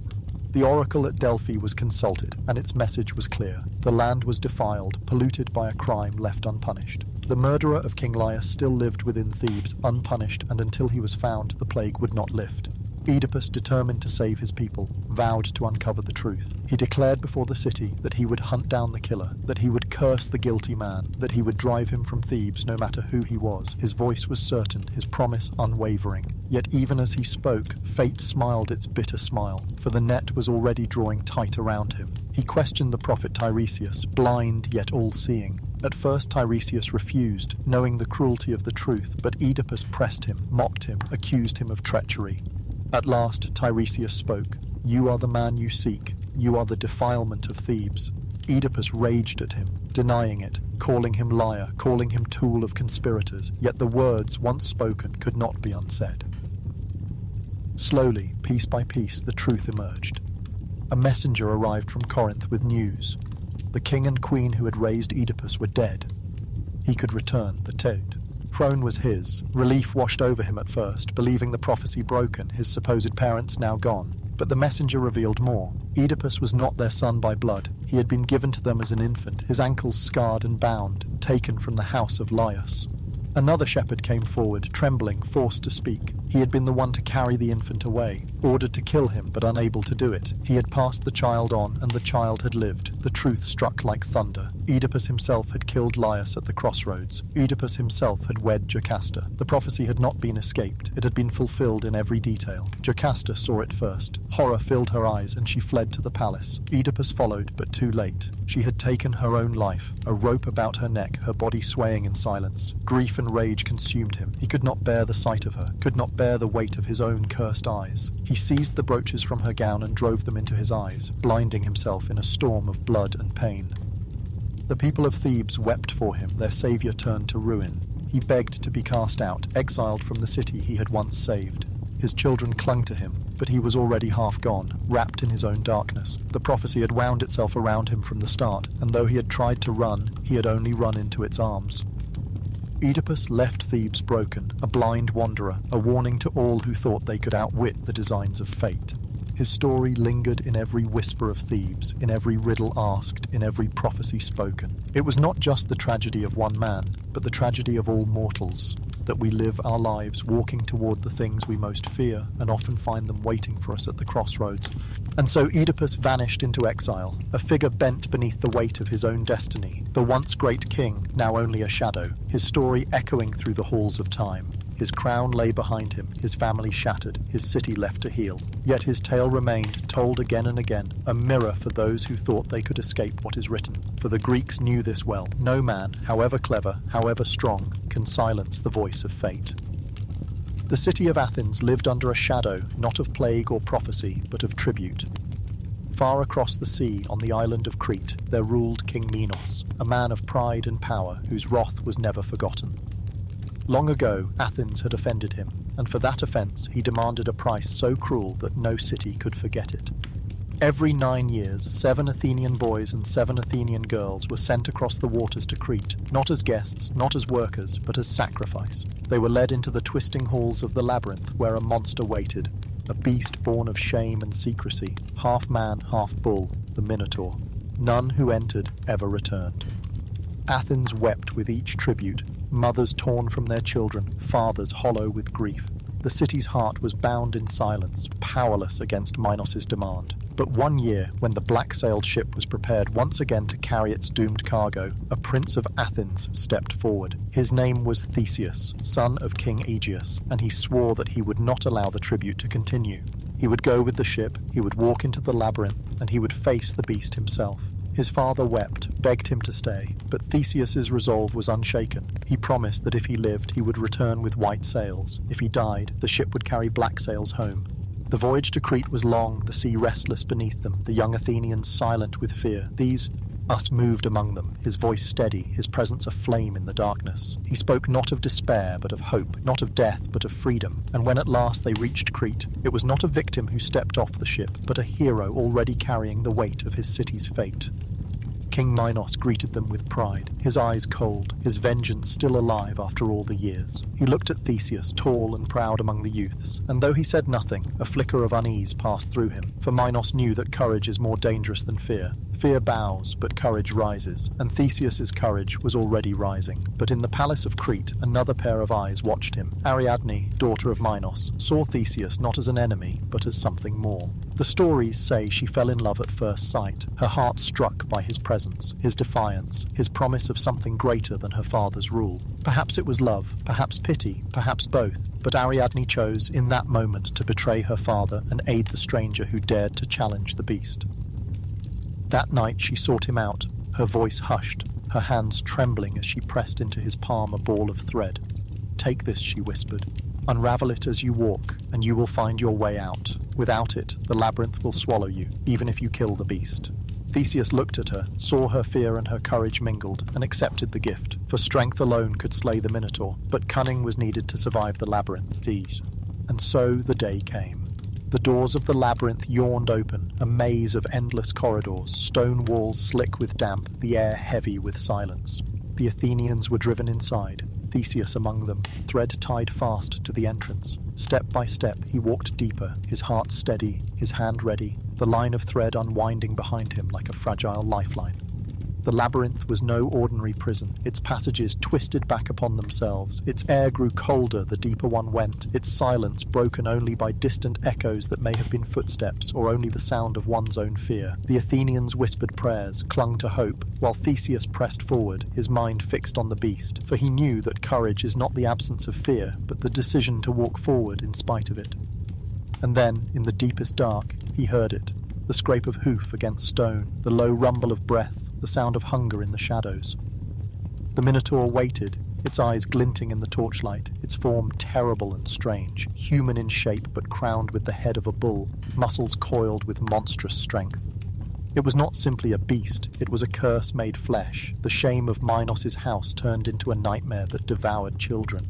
The oracle at Delphi was consulted, and its message was clear. The land was defiled, polluted by a crime left unpunished. The murderer of King Laius still lived within Thebes, unpunished, and until he was found, the plague would not lift. Oedipus, determined to save his people, vowed to uncover the truth. He declared before the city that he would hunt down the killer, that he would curse the guilty man, that he would drive him from Thebes no matter who he was. His voice was certain, his promise unwavering. Yet even as he spoke, fate smiled its bitter smile, for the net was already drawing tight around him. He questioned the prophet Tiresias, blind yet all-seeing. At first Tiresias refused, knowing the cruelty of the truth, but Oedipus pressed him, mocked him, accused him of treachery. At last Tiresias spoke. "You are the man you seek. You are the defilement of Thebes." Oedipus raged at him, denying it, calling him liar, calling him tool of conspirators, yet the words once spoken could not be unsaid. Slowly, piece by piece, the truth emerged. A messenger arrived from Corinth with news. The king and queen who had raised Oedipus were dead. He could return, the throne. Throne was his. Relief washed over him at first, believing the prophecy broken, his supposed parents now gone. But the messenger revealed more. Oedipus was not their son by blood. He had been given to them as an infant, his ankles scarred and bound, taken from the house of Laius. Another shepherd came forward, trembling, forced to speak. He had been the one to carry the infant away, ordered to kill him but unable to do it. He had passed the child on, and the child had lived. The truth struck like thunder. Oedipus himself had killed Laius at the crossroads. Oedipus himself had wed Jocasta. The prophecy had not been escaped. It had been fulfilled in every detail. Jocasta saw it first. Horror filled her eyes, and she fled to the palace. Oedipus followed, but too late. She had taken her own life, a rope about her neck, her body swaying in silence. Grief and rage consumed him. He could not bear the sight of her, could not bear the weight of his own cursed eyes. He seized the brooches from her gown and drove them into his eyes, blinding himself in a storm of blood and pain. The people of Thebes wept for him, their saviour turned to ruin. He begged to be cast out, exiled from the city he had once saved. His children clung to him, but he was already half gone, wrapped in his own darkness. The prophecy had wound itself around him from the start, and though he had tried to run, he had only run into its arms. Oedipus left Thebes broken, a blind wanderer, a warning to all who thought they could outwit the designs of fate. His story lingered in every whisper of Thebes, in every riddle asked, in every prophecy spoken. It was not just the tragedy of one man, but the tragedy of all mortals, that we live our lives walking toward the things we most fear and often find them waiting for us at the crossroads. And so Oedipus vanished into exile, a figure bent beneath the weight of his own destiny, the once great king, now only a shadow, his story echoing through the halls of time. His crown lay behind him, his family shattered, his city left to heal. Yet his tale remained, told again and again, a mirror for those who thought they could escape what is written. For the Greeks knew this well. No man, however clever, however strong, can silence the voice of fate. The city of Athens lived under a shadow, not of plague or prophecy, but of tribute. Far across the sea, on the island of Crete, there ruled King Minos, a man of pride and power whose wrath was never forgotten. Long ago, Athens had offended him, and for that offence he demanded a price so cruel that no city could forget it. Every 9 years, 7 Athenian boys and 7 Athenian girls were sent across the waters to Crete, not as guests, not as workers, but as sacrifice. They were led into the twisting halls of the labyrinth where a monster waited, a beast born of shame and secrecy, half man, half bull, the Minotaur. None who entered ever returned. Athens wept with each tribute, mothers torn from their children, fathers hollow with grief. The city's heart was bound in silence, powerless against Minos' demand. But 1 year, when the black-sailed ship was prepared once again to carry its doomed cargo, a prince of Athens stepped forward. His name was Theseus, son of King Aegeus, and he swore that he would not allow the tribute to continue. He would go with the ship, he would walk into the labyrinth, and he would face the beast himself. His father wept, begged him to stay, but Theseus's resolve was unshaken. He promised that if he lived, he would return with white sails. If he died, the ship would carry black sails home. The voyage to Crete was long, the sea restless beneath them, the young Athenians silent with fear. Us moved among them, his voice steady, his presence aflame in the darkness. He spoke not of despair, but of hope, not of death, but of freedom. And when at last they reached Crete, it was not a victim who stepped off the ship, but a hero already carrying the weight of his city's fate. King Minos greeted them with pride, his eyes cold, his vengeance still alive after all the years. He looked at Theseus, tall and proud among the youths, and though he said nothing, a flicker of unease passed through him, for Minos knew that courage is more dangerous than fear. Fear bows, but courage rises, and Theseus's courage was already rising. But in the palace of Crete, another pair of eyes watched him. Ariadne, daughter of Minos, saw Theseus not as an enemy, but as something more. The stories say she fell in love at first sight, her heart struck by his presence, his defiance, his promise of something greater than her father's rule. Perhaps it was love, perhaps pity, perhaps both, but Ariadne chose in that moment to betray her father and aid the stranger who dared to challenge the beast. That night she sought him out, her voice hushed, her hands trembling as she pressed into his palm a ball of thread. "Take this," she whispered. "Unravel it as you walk, and you will find your way out. Without it, the labyrinth will swallow you, even if you kill the beast." Theseus looked at her, saw her fear and her courage mingled, and accepted the gift, for strength alone could slay the Minotaur, but cunning was needed to survive the labyrinth. And so the day came. The doors of the labyrinth yawned open, a maze of endless corridors, stone walls slick with damp, the air heavy with silence. The Athenians were driven inside, Theseus among them, thread tied fast to the entrance. Step by step he walked deeper, his heart steady, his hand ready, the line of thread unwinding behind him like a fragile lifeline. The labyrinth was no ordinary prison, its passages twisted back upon themselves, its air grew colder the deeper one went, its silence broken only by distant echoes that may have been footsteps or only the sound of one's own fear. The Athenians whispered prayers, clung to hope, while Theseus pressed forward, his mind fixed on the beast, for he knew that courage is not the absence of fear, but the decision to walk forward in spite of it. And then, in the deepest dark, he heard it, the scrape of hoof against stone, the low rumble of breath, the sound of hunger in the shadows. The Minotaur waited, its eyes glinting in the torchlight, its form terrible and strange, human in shape but crowned with the head of a bull, muscles coiled with monstrous strength. It was not simply a beast, it was a curse made flesh, the shame of Minos's house turned into a nightmare that devoured children.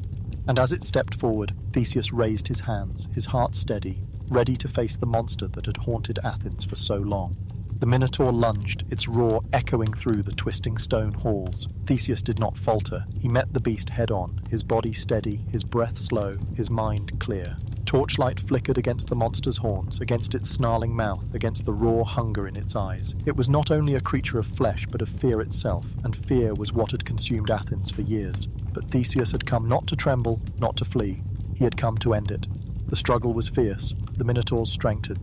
And as it stepped forward, Theseus raised his hands, his heart steady, ready to face the monster that had haunted Athens for so long. The Minotaur lunged, its roar echoing through the twisting stone halls. Theseus did not falter. He met the beast head-on, his body steady, his breath slow, his mind clear. Torchlight flickered against the monster's horns, against its snarling mouth, against the raw hunger in its eyes. It was not only a creature of flesh, but of fear itself, and fear was what had consumed Athens for years. But Theseus had come not to tremble, not to flee. He had come to end it. The struggle was fierce. The Minotaur's strength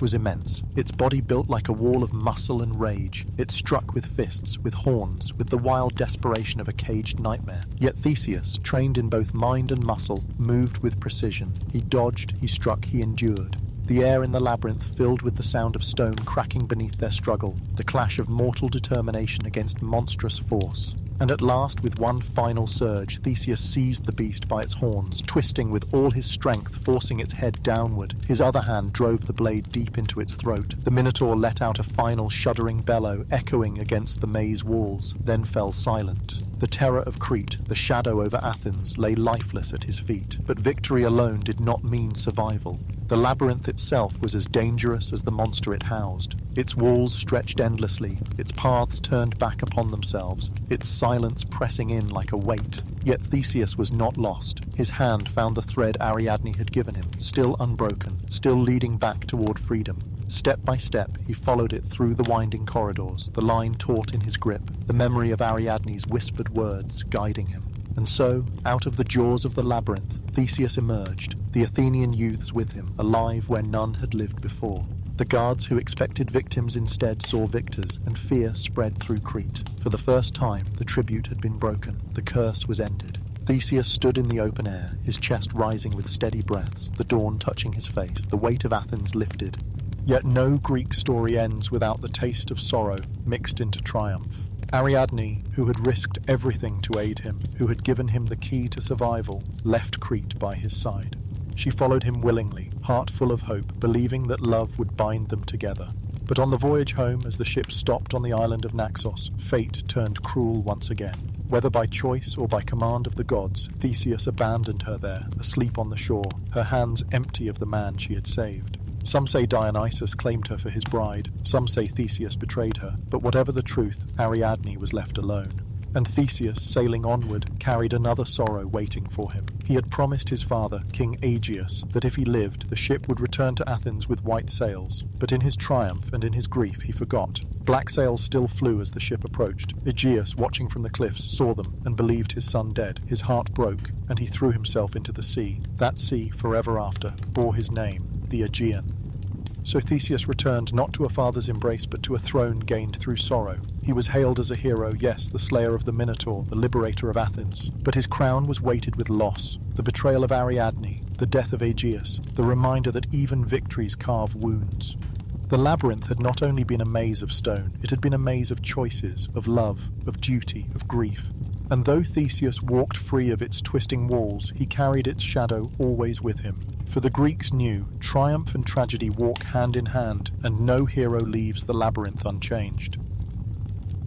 was immense, its body built like a wall of muscle and rage. It struck with fists, with horns, with the wild desperation of a caged nightmare. Yet Theseus, trained in both mind and muscle, moved with precision. He dodged, he struck, he endured. The air in the labyrinth filled with the sound of stone cracking beneath their struggle, the clash of mortal determination against monstrous force. And at last, with one final surge, Theseus seized the beast by its horns, twisting with all his strength, forcing its head downward. His other hand drove the blade deep into its throat. The Minotaur let out a final shuddering bellow, echoing against the maze walls, then fell silent. The terror of Crete, the shadow over Athens, lay lifeless at his feet. But victory alone did not mean survival. The labyrinth itself was as dangerous as the monster it housed. Its walls stretched endlessly, its paths turned back upon themselves, its silence pressing in like a weight. Yet Theseus was not lost. His hand found the thread Ariadne had given him, still unbroken, still leading back toward freedom. Step by step, he followed it through the winding corridors, the line taut in his grip, the memory of Ariadne's whispered words guiding him. And so, out of the jaws of the labyrinth, Theseus emerged, the Athenian youths with him, alive where none had lived before. The guards who expected victims instead saw victors, and fear spread through Crete. For the first time, the tribute had been broken, the curse was ended. Theseus stood in the open air, his chest rising with steady breaths, the dawn touching his face, the weight of Athens lifted. Yet no Greek story ends without the taste of sorrow mixed into triumph. Ariadne, who had risked everything to aid him, who had given him the key to survival, left Crete by his side. She followed him willingly, heart full of hope, believing that love would bind them together. But on the voyage home, as the ship stopped on the island of Naxos, fate turned cruel once again. Whether by choice or by command of the gods, Theseus abandoned her there, asleep on the shore, her hands empty of the man she had saved. Some say Dionysus claimed her for his bride, some say Theseus betrayed her, but whatever the truth, Ariadne was left alone. And Theseus, sailing onward, carried another sorrow waiting for him. He had promised his father, King Aegeus, that if he lived, the ship would return to Athens with white sails. But in his triumph and in his grief he forgot. Black sails still flew as the ship approached. Aegeus, watching from the cliffs, saw them and believed his son dead. His heart broke, and he threw himself into the sea. That sea, forever after, bore his name, the Aegean. So Theseus returned not to a father's embrace, but to a throne gained through sorrow. He was hailed as a hero, yes, the slayer of the Minotaur, the liberator of Athens. But his crown was weighted with loss, the betrayal of Ariadne, the death of Aegeus, the reminder that even victories carve wounds. The labyrinth had not only been a maze of stone, it had been a maze of choices, of love, of duty, of grief. And though Theseus walked free of its twisting walls, he carried its shadow always with him. For the Greeks knew, triumph and tragedy walk hand in hand, and no hero leaves the labyrinth unchanged.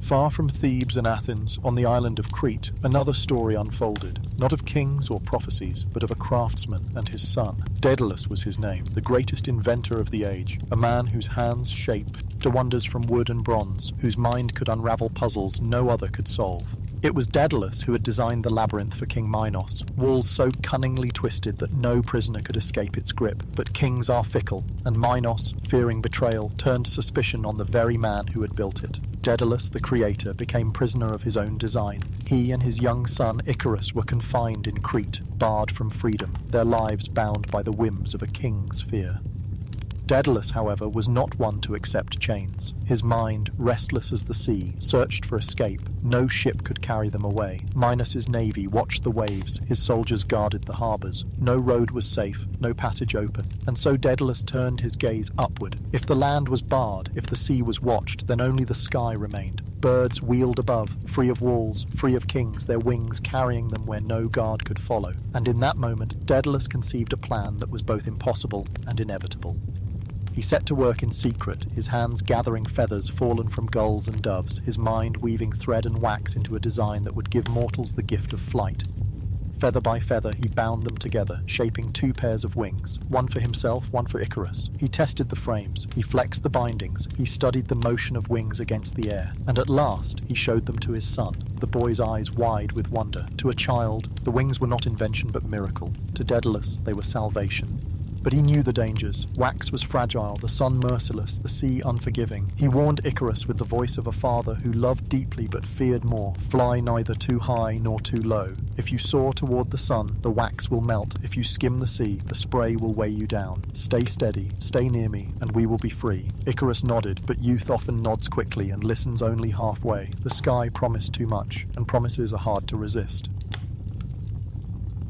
Far from Thebes and Athens, on the island of Crete, another story unfolded, not of kings or prophecies, but of a craftsman and his son. Daedalus was his name, the greatest inventor of the age, a man whose hands shaped wonders from wood and bronze, whose mind could unravel puzzles no other could solve. It was Daedalus who had designed the labyrinth for King Minos, walls so cunningly twisted that no prisoner could escape its grip. But kings are fickle, and Minos, fearing betrayal, turned suspicion on the very man who had built it. Daedalus, the creator, became prisoner of his own design. He and his young son Icarus were confined in Crete, barred from freedom, their lives bound by the whims of a king's fear. Daedalus, however, was not one to accept chains. His mind, restless as the sea, searched for escape. No ship could carry them away. Minos's navy watched the waves, his soldiers guarded the harbours. No road was safe, no passage open. And so Daedalus turned his gaze upward. If the land was barred, if the sea was watched, then only the sky remained. Birds wheeled above, free of walls, free of kings, their wings carrying them where no guard could follow. And in that moment, Daedalus conceived a plan that was both impossible and inevitable. He set to work in secret, his hands gathering feathers fallen from gulls and doves, his mind weaving thread and wax into a design that would give mortals the gift of flight. Feather by feather he bound them together, shaping 2 pairs of wings, one for himself, one for Icarus. He tested the frames, he flexed the bindings, he studied the motion of wings against the air, and at last he showed them to his son, the boy's eyes wide with wonder. To a child, the wings were not invention but miracle. To Daedalus, they were salvation. But he knew the dangers. Wax was fragile, the sun merciless, the sea unforgiving. He warned Icarus with the voice of a father who loved deeply but feared more. Fly neither too high nor too low. If you soar toward the sun, the wax will melt. If you skim the sea, the spray will weigh you down. Stay steady, stay near me, and we will be free. Icarus nodded, but youth often nods quickly and listens only halfway. The sky promised too much, and promises are hard to resist.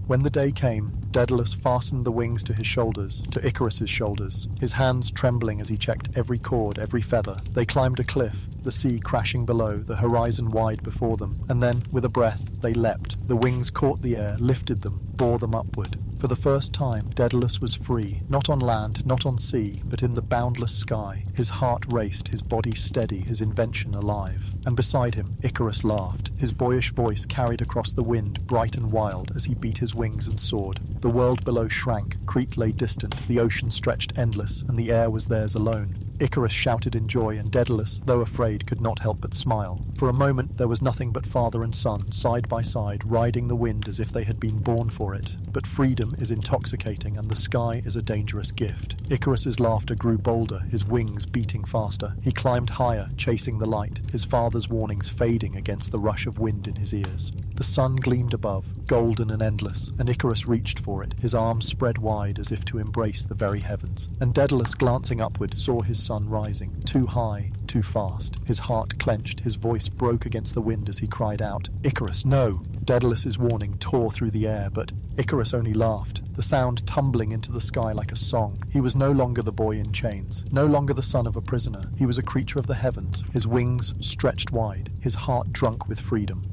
When the day came, Daedalus fastened the wings to his shoulders, to Icarus's shoulders, his hands trembling as he checked every cord, every feather. They climbed a cliff, the sea crashing below, the horizon wide before them, and then, with a breath, they leapt. The wings caught the air, lifted them, bore them upward. For the first time, Daedalus was free, not on land, not on sea, but in the boundless sky. His heart raced, his body steady, his invention alive. And beside him, Icarus laughed. His boyish voice carried across the wind, bright and wild, as he beat his wings and soared. The world below shrank, Crete lay distant, the ocean stretched endless, and the air was theirs alone. Icarus shouted in joy, and Daedalus, though afraid, could not help but smile. For a moment there was nothing but father and son, side by side, riding the wind as if they had been born for it. But freedom is intoxicating, and the sky is a dangerous gift. Icarus's laughter grew bolder, his wings beating faster. He climbed higher, chasing the light, his father's warnings fading against the rush of wind in his ears. The sun gleamed above, golden and endless, and Icarus reached for it, his arms spread wide as if to embrace the very heavens. And Daedalus, glancing upward, saw his son rising, too high, too fast. His heart clenched, his voice broke against the wind as he cried out, "Icarus, no!" Daedalus's warning tore through the air, but Icarus only laughed, the sound tumbling into the sky like a song. He was no longer the boy in chains, no longer the son of a prisoner. He was a creature of the heavens, his wings stretched wide, his heart drunk with freedom.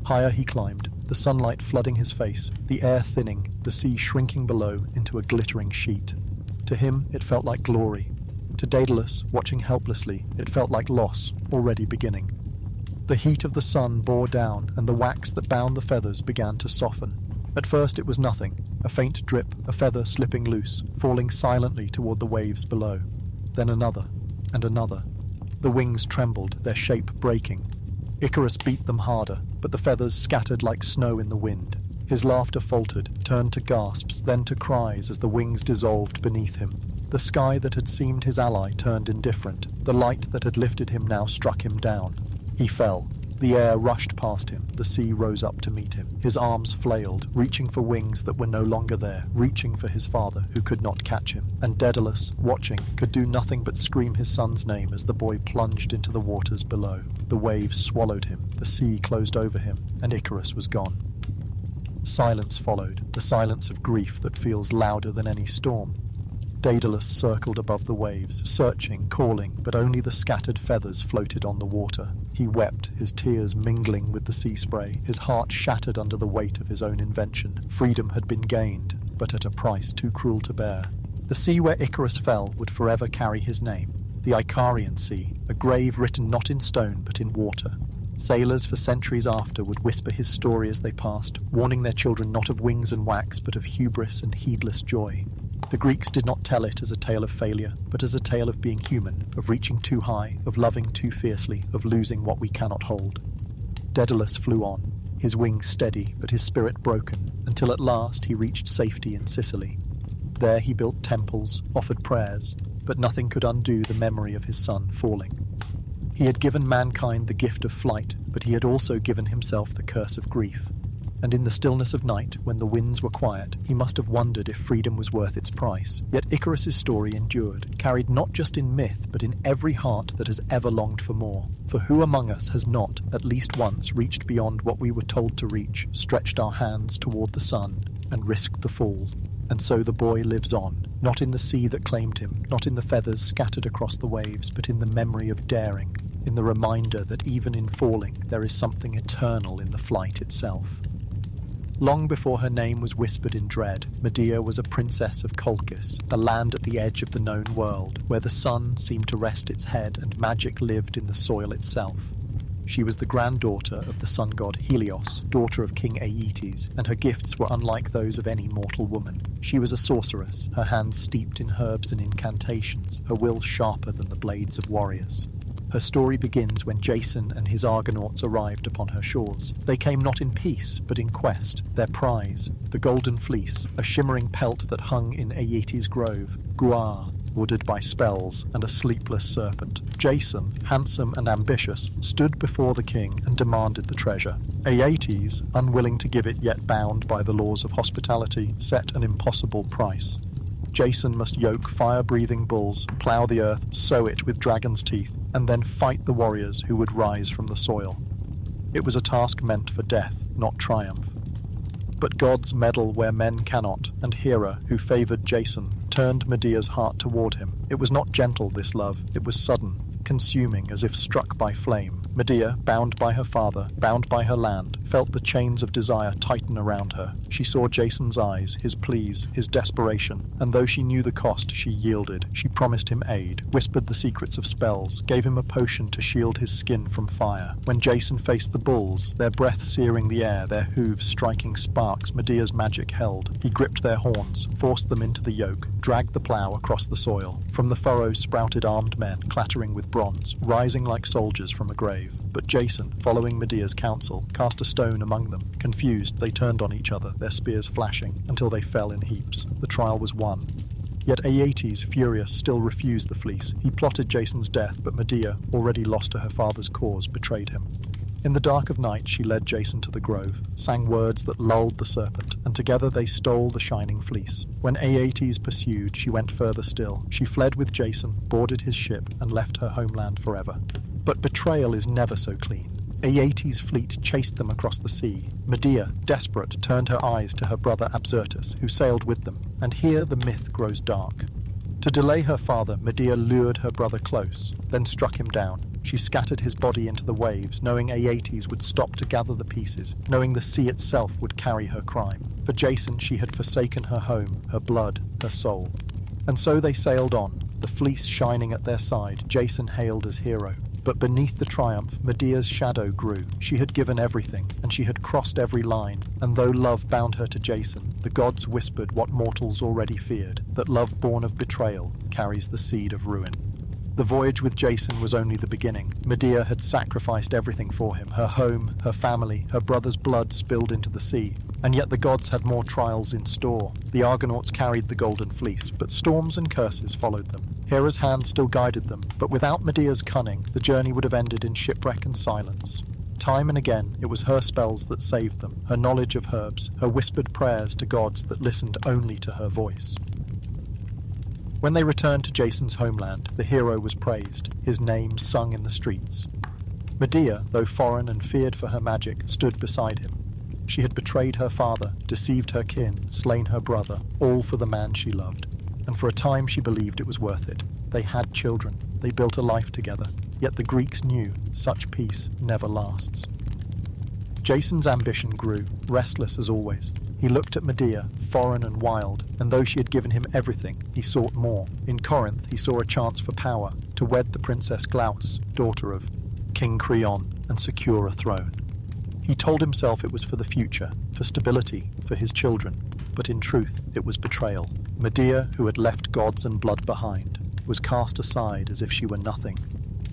Higher he climbed, the sunlight flooding his face, the air thinning, the sea shrinking below into a glittering sheet. To him it felt like glory. To Daedalus, watching helplessly, it felt like loss, already beginning. The heat of the sun bore down, and the wax that bound the feathers began to soften. At first it was nothing, a faint drip, a feather slipping loose, falling silently toward the waves below. Then another, and another. The wings trembled, their shape breaking. Icarus beat them harder, but the feathers scattered like snow in the wind. His laughter faltered, turned to gasps, then to cries as the wings dissolved beneath him. The sky that had seemed his ally turned indifferent. The light that had lifted him now struck him down. He fell. The air rushed past him. The sea rose up to meet him. His arms flailed, reaching for wings that were no longer there, reaching for his father, who could not catch him. And Daedalus, watching, could do nothing but scream his son's name as the boy plunged into the waters below. The waves swallowed him, the sea closed over him, and Icarus was gone. Silence followed, the silence of grief that feels louder than any storm. Daedalus circled above the waves, searching, calling, but only the scattered feathers floated on the water. He wept, his tears mingling with the sea spray, his heart shattered under the weight of his own invention. Freedom had been gained, but at a price too cruel to bear. The sea where Icarus fell would forever carry his name, the Icarian Sea, a grave written not in stone but in water. Sailors for centuries after would whisper his story as they passed, warning their children not of wings and wax but of hubris and heedless joy. The Greeks did not tell it as a tale of failure, but as a tale of being human, of reaching too high, of loving too fiercely, of losing what we cannot hold. Daedalus flew on, his wings steady but his spirit broken, until at last he reached safety in Sicily. There he built temples, offered prayers, but nothing could undo the memory of his son falling. He had given mankind the gift of flight, but he had also given himself the curse of grief. And in the stillness of night, when the winds were quiet, he must have wondered if freedom was worth its price. Yet Icarus's story endured, carried not just in myth, but in every heart that has ever longed for more. For who among us has not, at least once, reached beyond what we were told to reach, stretched our hands toward the sun, and risked the fall? And so the boy lives on, not in the sea that claimed him, not in the feathers scattered across the waves, but in the memory of daring, in the reminder that even in falling, there is something eternal in the flight itself. Long before her name was whispered in dread, Medea was a princess of Colchis, a land at the edge of the known world, where the sun seemed to rest its head and magic lived in the soil itself. She was the granddaughter of the sun god Helios, daughter of King Aeetes, and her gifts were unlike those of any mortal woman. She was a sorceress, her hands steeped in herbs and incantations, her will sharper than the blades of warriors. Her story begins when Jason and his Argonauts arrived upon her shores. They came not in peace, but in quest, their prize, the golden fleece, a shimmering pelt that hung in Aeetes' grove, Guar, wooded by spells, and a sleepless serpent. Jason, handsome and ambitious, stood before the king and demanded the treasure. Aeetes, unwilling to give it yet bound by the laws of hospitality, set an impossible price. Jason must yoke fire-breathing bulls, plough the earth, sow it with dragon's teeth, and then fight the warriors who would rise from the soil. It was a task meant for death, not triumph. But gods meddle where men cannot, and Hera, who favoured Jason, turned Medea's heart toward him. It was not gentle, this love, it was sudden, consuming as if struck by flame. Medea, bound by her father, bound by her land, felt the chains of desire tighten around her. She saw Jason's eyes, his pleas, his desperation, and though she knew the cost, she yielded. She promised him aid, whispered the secrets of spells, gave him a potion to shield his skin from fire. When Jason faced the bulls, their breath searing the air, their hooves striking sparks Medea's magic held, he gripped their horns, forced them into the yoke, dragged the plough across the soil. From the furrows sprouted armed men, clattering with bronze, rising like soldiers from a grave. But Jason, following Medea's counsel, cast a stone among them. Confused, they turned on each other, their spears flashing, until they fell in heaps. The trial was won. Yet Aeetes, furious, still refused the fleece. He plotted Jason's death, but Medea, already lost to her father's cause, betrayed him. In the dark of night she led Jason to the grove, sang words that lulled the serpent, and together they stole the shining fleece. When Aeetes pursued, she went further still. She fled with Jason, boarded his ship, and left her homeland forever. But betrayal is never so clean. Aeetes' fleet chased them across the sea. Medea, desperate, turned her eyes to her brother Absyrtus, who sailed with them, and here the myth grows dark. To delay her father, Medea lured her brother close, then struck him down. She scattered his body into the waves, knowing Aeetes would stop to gather the pieces, knowing the sea itself would carry her crime. For Jason she had forsaken her home, her blood, her soul. And so they sailed on, the fleece shining at their side, Jason hailed as hero. But beneath the triumph, Medea's shadow grew. She had given everything, and she had crossed every line. And though love bound her to Jason, the gods whispered what mortals already feared, that love born of betrayal carries the seed of ruin. The voyage with Jason was only the beginning. Medea had sacrificed everything for him, her home, her family, her brother's blood spilled into the sea. And yet the gods had more trials in store. The Argonauts carried the golden fleece, but storms and curses followed them. Hera's hand still guided them, but without Medea's cunning, the journey would have ended in shipwreck and silence. Time and again, it was her spells that saved them, her knowledge of herbs, her whispered prayers to gods that listened only to her voice. When they returned to Jason's homeland, the hero was praised, his name sung in the streets. Medea, though foreign and feared for her magic, stood beside him. She had betrayed her father, deceived her kin, slain her brother, all for the man she loved. and for a time she believed it was worth it. They had children, they built a life together, yet the Greeks knew such peace never lasts. Jason's ambition grew, restless as always. He looked at Medea, foreign and wild, and though she had given him everything, he sought more. In Corinth, he saw a chance for power, to wed the princess Glauce, daughter of King Creon, and secure a throne. He told himself it was for the future, for stability, for his children, but in truth it was betrayal. Medea, who had left gods and blood behind, was cast aside as if she were nothing.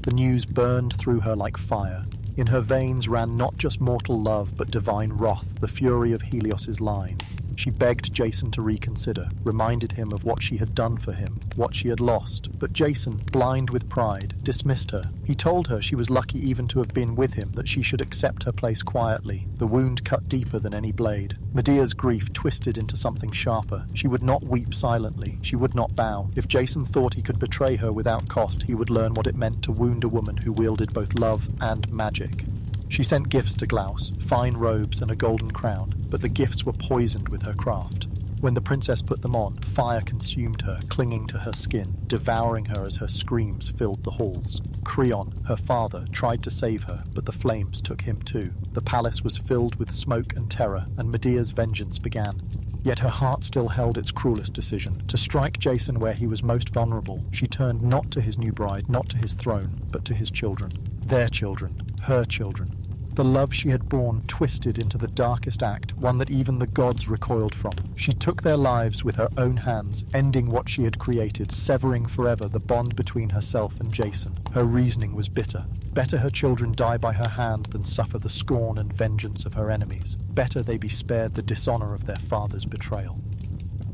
The news burned through her like fire. In her veins ran not just mortal love, but divine wrath, the fury of Helios's line. She begged Jason to reconsider, reminded him of what she had done for him, what she had lost. But Jason, blind with pride, dismissed her. He told her she was lucky even to have been with him, that she should accept her place quietly. The wound cut deeper than any blade. Medea's grief twisted into something sharper. She would not weep silently. She would not bow. If Jason thought he could betray her without cost, he would learn what it meant to wound a woman who wielded both love and magic. She sent gifts to Glauce, fine robes and a golden crown, but the gifts were poisoned with her craft. When the princess put them on, fire consumed her, clinging to her skin, devouring her as her screams filled the halls. Creon, her father, tried to save her, but the flames took him too. The palace was filled with smoke and terror, and Medea's vengeance began. Yet her heart still held its cruelest decision, to strike Jason where he was most vulnerable. She turned not to his new bride, not to his throne, but to his children. Their children, her children. The love she had borne twisted into the darkest act, one that even the gods recoiled from. She took their lives with her own hands, ending what she had created, severing forever the bond between herself and Jason. Her reasoning was bitter. Better her children die by her hand than suffer the scorn and vengeance of her enemies. Better they be spared the dishonor of their father's betrayal.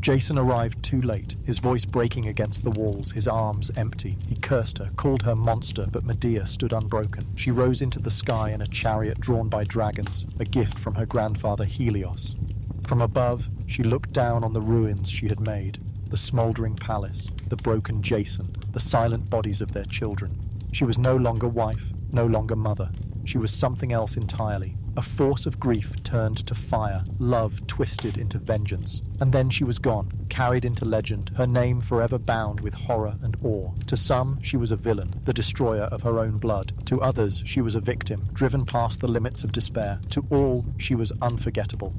Jason arrived too late, his voice breaking against the walls, his arms empty. He cursed her, called her monster, but Medea stood unbroken. She rose into the sky in a chariot drawn by dragons, a gift from her grandfather Helios. From above, she looked down on the ruins she had made, the smouldering palace, the broken Jason, the silent bodies of their children. She was no longer wife, no longer mother. She was something else entirely. A force of grief turned to fire, love twisted into vengeance. And then she was gone, carried into legend, her name forever bound with horror and awe. To some, she was a villain, the destroyer of her own blood. To others, she was a victim, driven past the limits of despair. To all, she was unforgettable.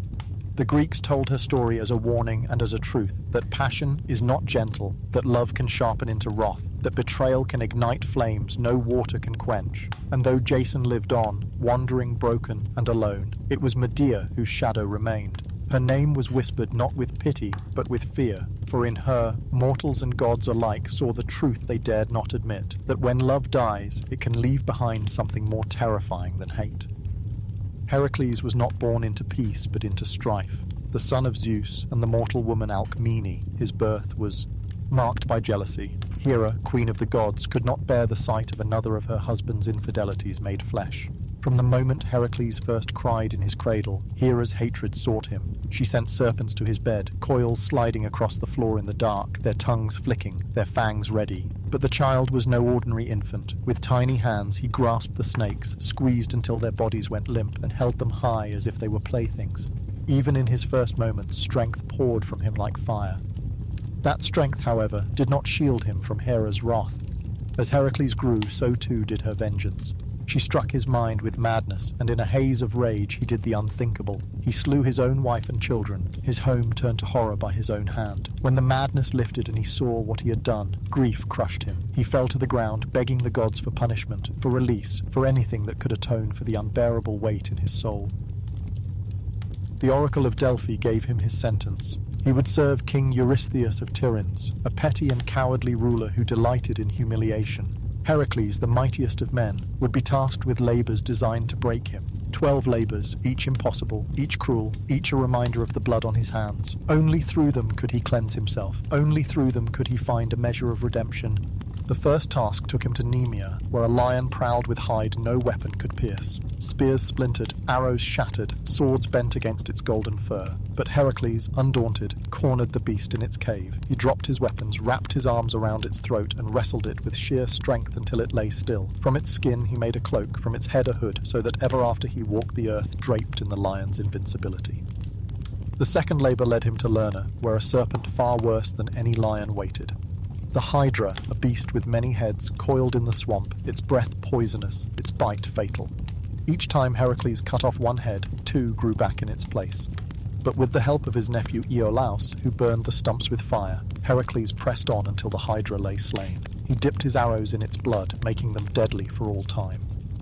The Greeks told her story as a warning and as a truth, that passion is not gentle, that love can sharpen into wrath, that betrayal can ignite flames no water can quench. And though Jason lived on, wandering, broken, and alone, it was Medea whose shadow remained. Her name was whispered not with pity, but with fear, for in her, mortals and gods alike saw the truth they dared not admit, that when love dies, it can leave behind something more terrifying than hate. Heracles was not born into peace, but into strife. The son of Zeus and the mortal woman Alcmene, his birth was marked by jealousy. Hera, queen of the gods, could not bear the sight of another of her husband's infidelities made flesh. From the moment Heracles first cried in his cradle, Hera's hatred sought him. She sent serpents to his bed, coils sliding across the floor in the dark, their tongues flicking, their fangs ready. But the child was no ordinary infant. With tiny hands he grasped the snakes, squeezed until their bodies went limp, and held them high as if they were playthings. Even in his first moments, strength poured from him like fire. That strength, however, did not shield him from Hera's wrath. As Heracles grew, so too did her vengeance. She struck his mind with madness, and in a haze of rage he did the unthinkable. He slew his own wife and children, his home turned to horror by his own hand. When the madness lifted and he saw what he had done, grief crushed him. He fell to the ground, begging the gods for punishment, for release, for anything that could atone for the unbearable weight in his soul. The oracle of Delphi gave him his sentence. He would serve King Eurystheus of Tiryns, a petty and cowardly ruler who delighted in humiliation. Heracles, the mightiest of men, would be tasked with labors designed to break him. 12 labors, each impossible, each cruel, each a reminder of the blood on his hands. Only through them could he cleanse himself. Only through them could he find a measure of redemption. The first task took him to Nemea, where a lion prowled with hide no weapon could pierce. Spears splintered, arrows shattered, swords bent against its golden fur. But Heracles, undaunted, cornered the beast in its cave. He dropped his weapons, wrapped his arms around its throat, and wrestled it with sheer strength until it lay still. From its skin he made a cloak, from its head a hood, so that ever after he walked the earth draped in the lion's invincibility. The second labour led him to Lerna, where a serpent far worse than any lion waited. The Hydra, a beast with many heads, coiled in the swamp, its breath poisonous, its bite fatal. Each time Heracles cut off one head, two grew back in its place. But with the help of his nephew Iolaus, who burned the stumps with fire, Heracles pressed on until the Hydra lay slain. He dipped his arrows in its blood, making them deadly for all time.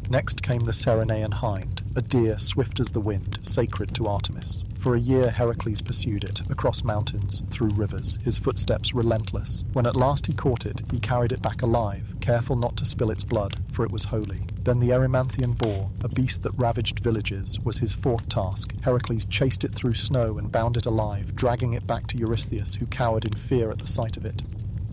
Next came the Cerenaean hind, a deer swift as the wind, sacred to Artemis. For a year Heracles pursued it, across mountains, through rivers, his footsteps relentless. When at last he caught it, he carried it back alive, careful not to spill its blood, for it was holy. Then the Erymanthian boar, a beast that ravaged villages, was his fourth task. Heracles chased it through snow and bound it alive, dragging it back to Eurystheus, who cowered in fear at the sight of it.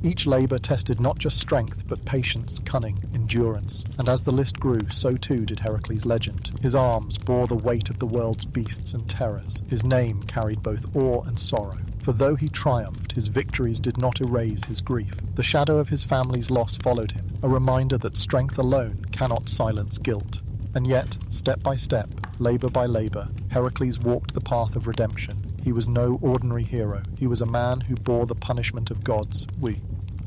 Each labour tested not just strength, but patience, cunning, endurance. And as the list grew, so too did Heracles' legend. His arms bore the weight of the world's beasts and terrors. His name carried both awe and sorrow. For though he triumphed, his victories did not erase his grief. The shadow of his family's loss followed him, a reminder that strength alone cannot silence guilt. And yet, step by step, labour by labour, Heracles walked the path of redemption. He was no ordinary hero. He was a man who bore the punishment of gods,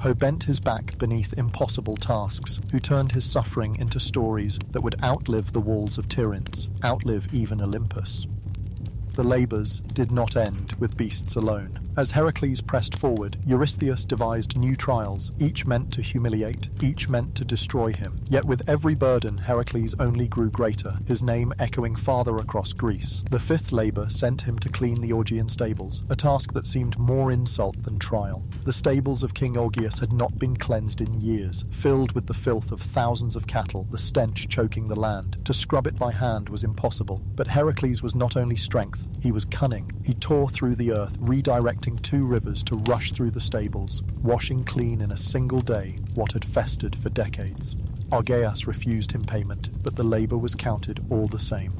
who bent his back beneath impossible tasks, who turned his suffering into stories that would outlive the walls of Tiryns, outlive even Olympus. The labours did not end with beasts alone. As Heracles pressed forward, Eurystheus devised new trials, each meant to humiliate, each meant to destroy him. Yet with every burden, Heracles only grew greater, his name echoing farther across Greece. The fifth labour sent him to clean the Augean stables, a task that seemed more insult than trial. The stables of King Augeas had not been cleansed in years, filled with the filth of thousands of cattle, the stench choking the land. To scrub it by hand was impossible. But Heracles was not only strength, he was cunning. He tore through the earth, redirecting two rivers to rush through the stables, washing clean in a single day what had festered for decades. Augeas refused him payment, but the labour was counted all the same.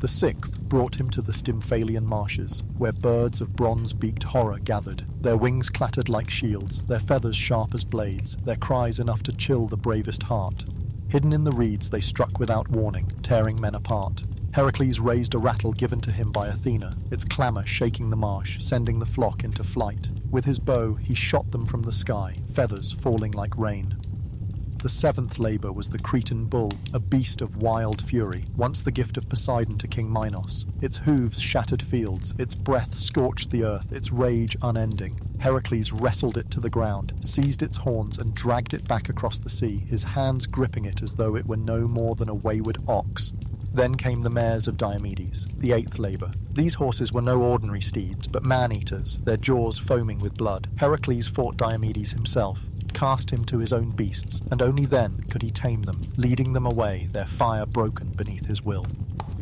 The sixth brought him to the Stymphalian marshes, where birds of bronze-beaked horror gathered. Their wings clattered like shields, their feathers sharp as blades, their cries enough to chill the bravest heart. Hidden in the reeds they struck without warning, tearing men apart. Heracles raised a rattle given to him by Athena, its clamour shaking the marsh, sending the flock into flight. With his bow he shot them from the sky, feathers falling like rain. The seventh labour was the Cretan bull, a beast of wild fury, once the gift of Poseidon to King Minos. Its hooves shattered fields, its breath scorched the earth, its rage unending. Heracles wrestled it to the ground, seized its horns and dragged it back across the sea, his hands gripping it as though it were no more than a wayward ox. Then came the mares of Diomedes, the eighth labour. These horses were no ordinary steeds, but man-eaters, their jaws foaming with blood. Heracles fought Diomedes himself, cast him to his own beasts, and only then could he tame them, leading them away, their fire broken beneath his will.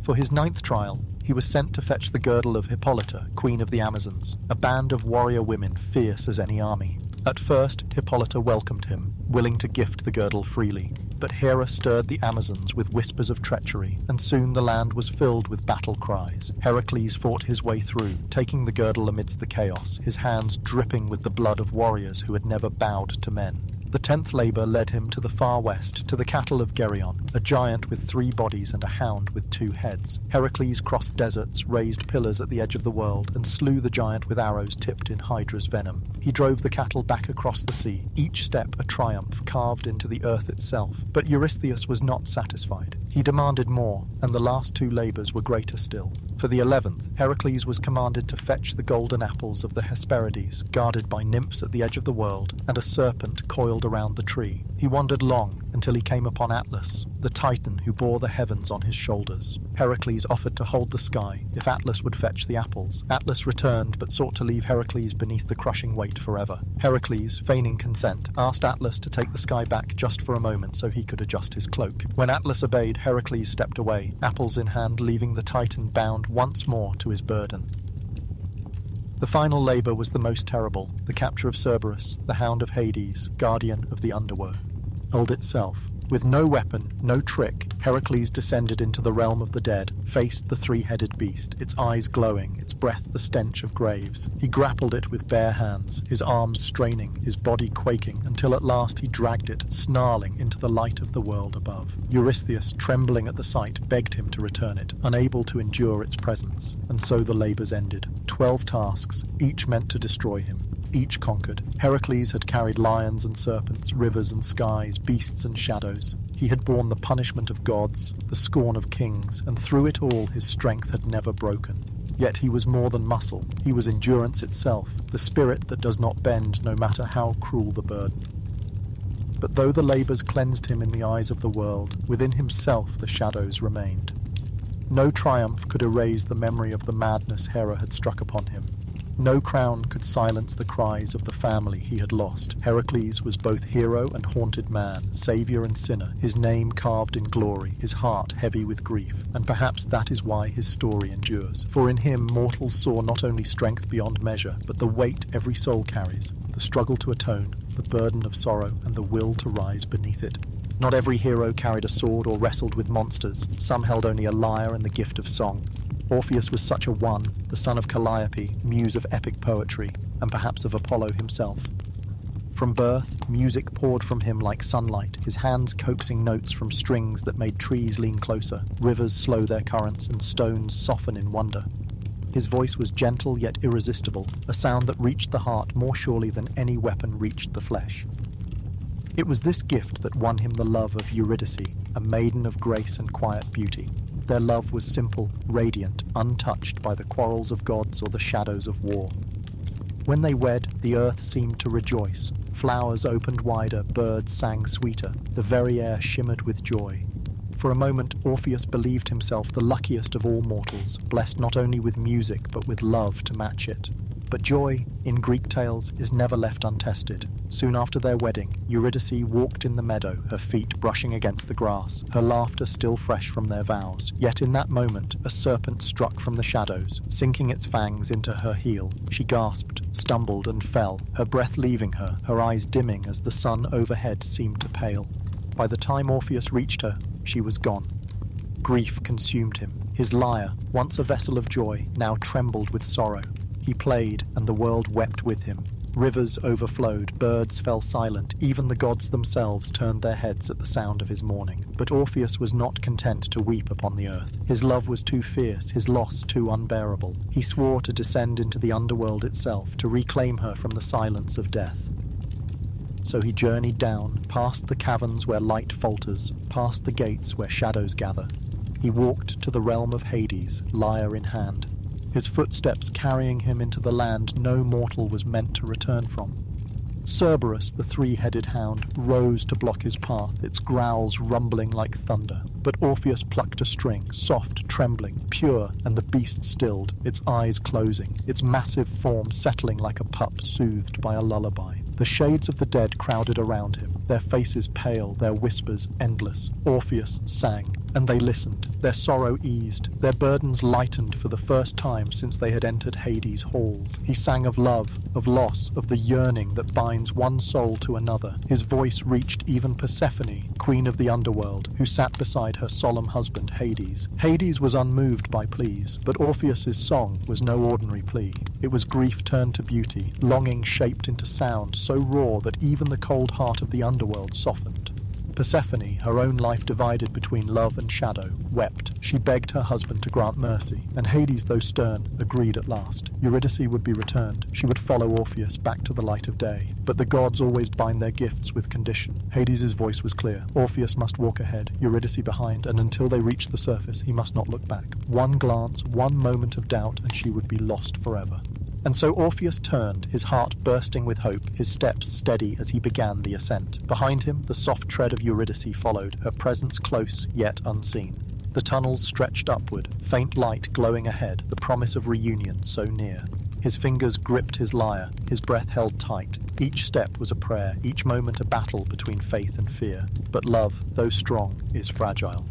For his ninth trial, he was sent to fetch the girdle of Hippolyta, queen of the Amazons, a band of warrior women fierce as any army. At first, Hippolyta welcomed him, willing to gift the girdle freely. But Hera stirred the Amazons with whispers of treachery, and soon the land was filled with battle cries. Heracles fought his way through, taking the girdle amidst the chaos, his hands dripping with the blood of warriors who had never bowed to men. The 10th labour led him to the far west, to the cattle of Geryon, a giant with 3 bodies and a hound with 2 heads. Heracles crossed deserts, raised pillars at the edge of the world, and slew the giant with arrows tipped in Hydra's venom. He drove the cattle back across the sea, each step a triumph carved into the earth itself. But Eurystheus was not satisfied. He demanded more, and the last 2 labours were greater still. For the 11th, Heracles was commanded to fetch the golden apples of the Hesperides, guarded by nymphs at the edge of the world, and a serpent coiled around the tree. He wandered long, until he came upon Atlas, the Titan who bore the heavens on his shoulders. Heracles offered to hold the sky if Atlas would fetch the apples. Atlas returned, but sought to leave Heracles beneath the crushing weight forever. Heracles, feigning consent, asked Atlas to take the sky back just for a moment so he could adjust his cloak. When Atlas obeyed, Heracles stepped away, apples in hand, leaving the Titan bound once more to his burden. The final labour was the most terrible, the capture of Cerberus, the hound of Hades, guardian of the underworld itself. With no weapon, no trick, Heracles descended into the realm of the dead, faced the three-headed beast, its eyes glowing, its breath the stench of graves. He grappled it with bare hands, his arms straining, his body quaking, until at last he dragged it, snarling, into the light of the world above. Eurystheus, trembling at the sight, begged him to return it, unable to endure its presence. And so the labours ended. 12 tasks, each meant to destroy him. Each conquered. Heracles had carried lions and serpents, rivers and skies, beasts and shadows. He had borne the punishment of gods, the scorn of kings, and through it all his strength had never broken. Yet he was more than muscle. He was endurance itself, the spirit that does not bend no matter how cruel the burden. But though the labours cleansed him in the eyes of the world, within himself the shadows remained. No triumph could erase the memory of the madness Hera had struck upon him. No crown could silence the cries of the family he had lost. Heracles was both hero and haunted man, saviour and sinner, his name carved in glory, his heart heavy with grief, and perhaps that is why his story endures. For in him mortals saw not only strength beyond measure, but the weight every soul carries, the struggle to atone, the burden of sorrow, and the will to rise beneath it. Not every hero carried a sword or wrestled with monsters. Some held only a lyre and the gift of song. Orpheus was such a one, the son of Calliope, muse of epic poetry, and perhaps of Apollo himself. From birth, music poured from him like sunlight, his hands coaxing notes from strings that made trees lean closer, rivers slow their currents, and stones soften in wonder. His voice was gentle yet irresistible, a sound that reached the heart more surely than any weapon reached the flesh. It was this gift that won him the love of Eurydice, a maiden of grace and quiet beauty. Their love was simple, radiant, untouched by the quarrels of gods or the shadows of war. When they wed, the earth seemed to rejoice. Flowers opened wider, birds sang sweeter, the very air shimmered with joy. For a moment, Orpheus believed himself the luckiest of all mortals, blessed not only with music but with love to match it. But joy, in Greek tales, is never left untested. Soon after their wedding, Eurydice walked in the meadow, her feet brushing against the grass, her laughter still fresh from their vows. Yet in that moment, a serpent struck from the shadows, sinking its fangs into her heel. She gasped, stumbled, and fell, her breath leaving her, her eyes dimming as the sun overhead seemed to pale. By the time Orpheus reached her, she was gone. Grief consumed him. His lyre, once a vessel of joy, now trembled with sorrow. He played, and the world wept with him. Rivers overflowed, birds fell silent, even the gods themselves turned their heads at the sound of his mourning. But Orpheus was not content to weep upon the earth. His love was too fierce, his loss too unbearable. He swore to descend into the underworld itself, to reclaim her from the silence of death. So he journeyed down, past the caverns where light falters, past the gates where shadows gather. He walked to the realm of Hades, lyre in hand, his footsteps carrying him into the land no mortal was meant to return from. Cerberus, the three-headed hound, rose to block his path, its growls rumbling like thunder. But Orpheus plucked a string, soft, trembling, pure, and the beast stilled, its eyes closing, its massive form settling like a pup soothed by a lullaby. The shades of the dead crowded around him, their faces pale, their whispers endless. Orpheus sang, and they listened, their sorrow eased, their burdens lightened for the first time since they had entered Hades' halls. He sang of love, of loss, of the yearning that binds one soul to another. His voice reached even Persephone, queen of the underworld, who sat beside her solemn husband Hades. Hades was unmoved by pleas, but Orpheus's song was no ordinary plea. It was grief turned to beauty, longing shaped into sound so raw that even the cold heart of the underworld softened. Persephone, her own life divided between love and shadow, wept. She begged her husband to grant mercy, and Hades, though stern, agreed at last. Eurydice would be returned. She would follow Orpheus back to the light of day. But the gods always bind their gifts with condition. Hades' voice was clear. Orpheus must walk ahead, Eurydice behind, and until they reached the surface, he must not look back. One glance, one moment of doubt, and she would be lost forever. And so Orpheus turned, his heart bursting with hope, his steps steady as he began the ascent. Behind him, the soft tread of Eurydice followed, her presence close yet unseen. The tunnels stretched upward, faint light glowing ahead, the promise of reunion so near. His fingers gripped his lyre, his breath held tight. Each step was a prayer, each moment a battle between faith and fear. But love, though strong, is fragile.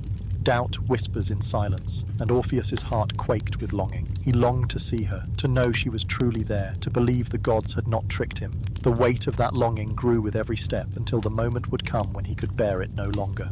Doubt whispers in silence, and Orpheus's heart quaked with longing. He longed to see her, to know she was truly there, to believe the gods had not tricked him. The weight of that longing grew with every step until the moment would come when he could bear it no longer.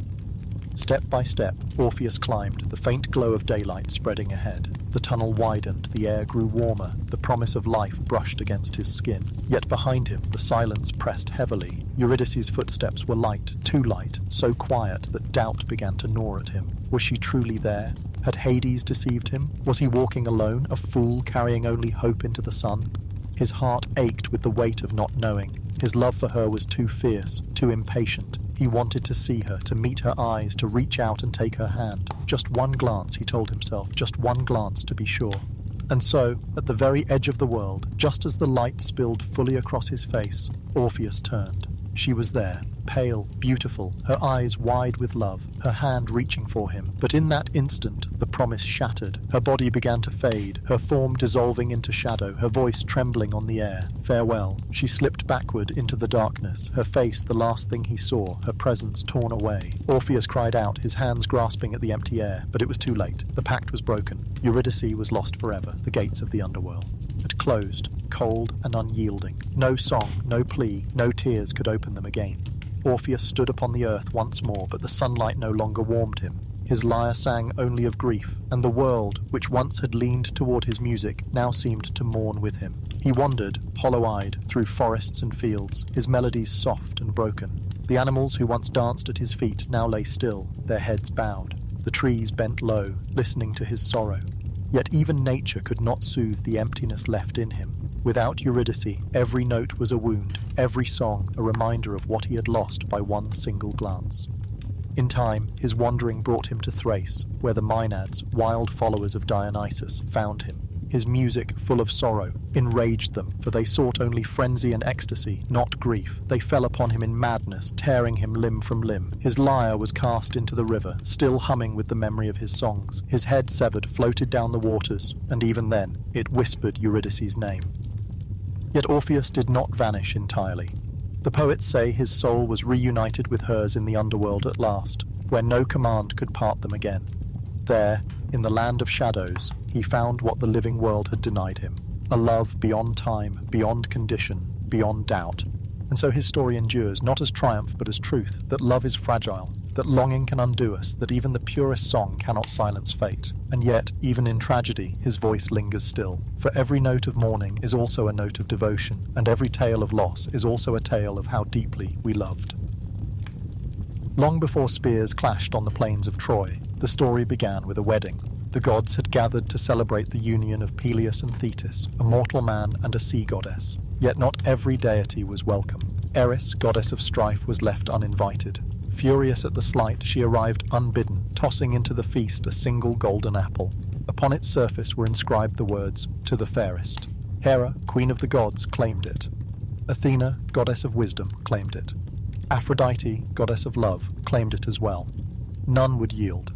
Step by step, Orpheus climbed, the faint glow of daylight spreading ahead. The tunnel widened, the air grew warmer, the promise of life brushed against his skin. Yet behind him, the silence pressed heavily. Eurydice's footsteps were light, too light, so quiet that doubt began to gnaw at him. Was she truly there? Had Hades deceived him? Was he walking alone, a fool carrying only hope into the sun? His heart ached with the weight of not knowing. His love for her was too fierce, too impatient. He wanted to see her, to meet her eyes, to reach out and take her hand. Just one glance, he told himself, just one glance to be sure. And so, at the very edge of the world, just as the light spilled fully across his face, Orpheus turned. She was there, pale, beautiful, her eyes wide with love, her hand reaching for him. But in that instant, the promise shattered. Her body began to fade, her form dissolving into shadow, her voice trembling on the air. Farewell. She slipped backward into the darkness, her face the last thing he saw, her presence torn away. Orpheus cried out, his hands grasping at the empty air, but it was too late. The pact was broken. Eurydice was lost forever, the gates of the underworld had closed, cold and unyielding. No song, no plea, no tears could open them again. Orpheus stood upon the earth once more, but the sunlight no longer warmed him. His lyre sang only of grief, and the world, which once had leaned toward his music, now seemed to mourn with him. He wandered, hollow-eyed, through forests and fields, his melodies soft and broken. The animals who once danced at his feet now lay still, their heads bowed. The trees bent low, listening to his sorrow. Yet even nature could not soothe the emptiness left in him. Without Eurydice, every note was a wound, every song a reminder of what he had lost by one single glance. In time, his wandering brought him to Thrace, where the Maenads, wild followers of Dionysus, found him. His music, full of sorrow, enraged them, for they sought only frenzy and ecstasy, not grief. They fell upon him in madness, tearing him limb from limb. His lyre was cast into the river, still humming with the memory of his songs. His head severed floated down the waters, and even then, it whispered Eurydice's name. Yet Orpheus did not vanish entirely. The poets say his soul was reunited with hers in the underworld at last, where no command could part them again. There, in the land of shadows, he found what the living world had denied him, a love beyond time, beyond condition, beyond doubt. And so his story endures, not as triumph but as truth, that love is fragile, that longing can undo us, that even the purest song cannot silence fate. And yet, even in tragedy, his voice lingers still. For every note of mourning is also a note of devotion, and every tale of loss is also a tale of how deeply we loved. Long before spears clashed on the plains of Troy, the story began with a wedding. The gods had gathered to celebrate the union of Peleus and Thetis, a mortal man and a sea goddess. Yet not every deity was welcome. Eris, goddess of strife, was left uninvited. Furious at the slight, she arrived unbidden, tossing into the feast a single golden apple. Upon its surface were inscribed the words, "To the fairest." Hera, queen of the gods, claimed it. Athena, goddess of wisdom, claimed it. Aphrodite, goddess of love, claimed it as well. None would yield.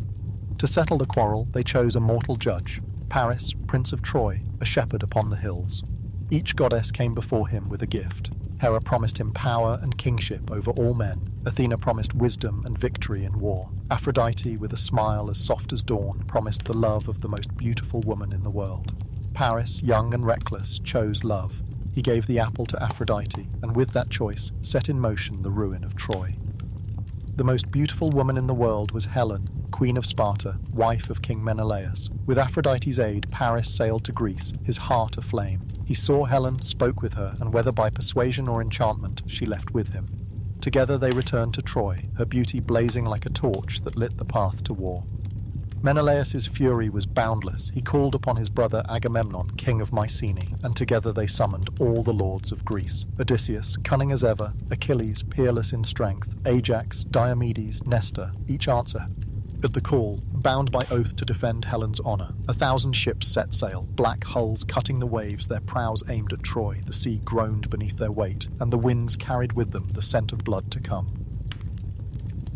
To settle the quarrel, they chose a mortal judge, Paris, prince of Troy, a shepherd upon the hills. Each goddess came before him with a gift. Hera promised him power and kingship over all men. Athena promised wisdom and victory in war. Aphrodite, with a smile as soft as dawn, promised the love of the most beautiful woman in the world. Paris, young and reckless, chose love. He gave the apple to Aphrodite, and with that choice, set in motion the ruin of Troy. The most beautiful woman in the world was Helen, queen of Sparta, wife of King Menelaus. With Aphrodite's aid, Paris sailed to Greece, his heart aflame. He saw Helen, spoke with her, and whether by persuasion or enchantment, she left with him. Together they returned to Troy, her beauty blazing like a torch that lit the path to war. Menelaus's fury was boundless. He called upon his brother Agamemnon, king of Mycenae, and together they summoned all the lords of Greece. Odysseus, cunning as ever, Achilles, peerless in strength, Ajax, Diomedes, Nestor, each answer at the call, bound by oath to defend Helen's honor. 1,000 ships set sail, black hulls cutting the waves, their prows aimed at Troy. The sea groaned beneath their weight, and the winds carried with them the scent of blood to come.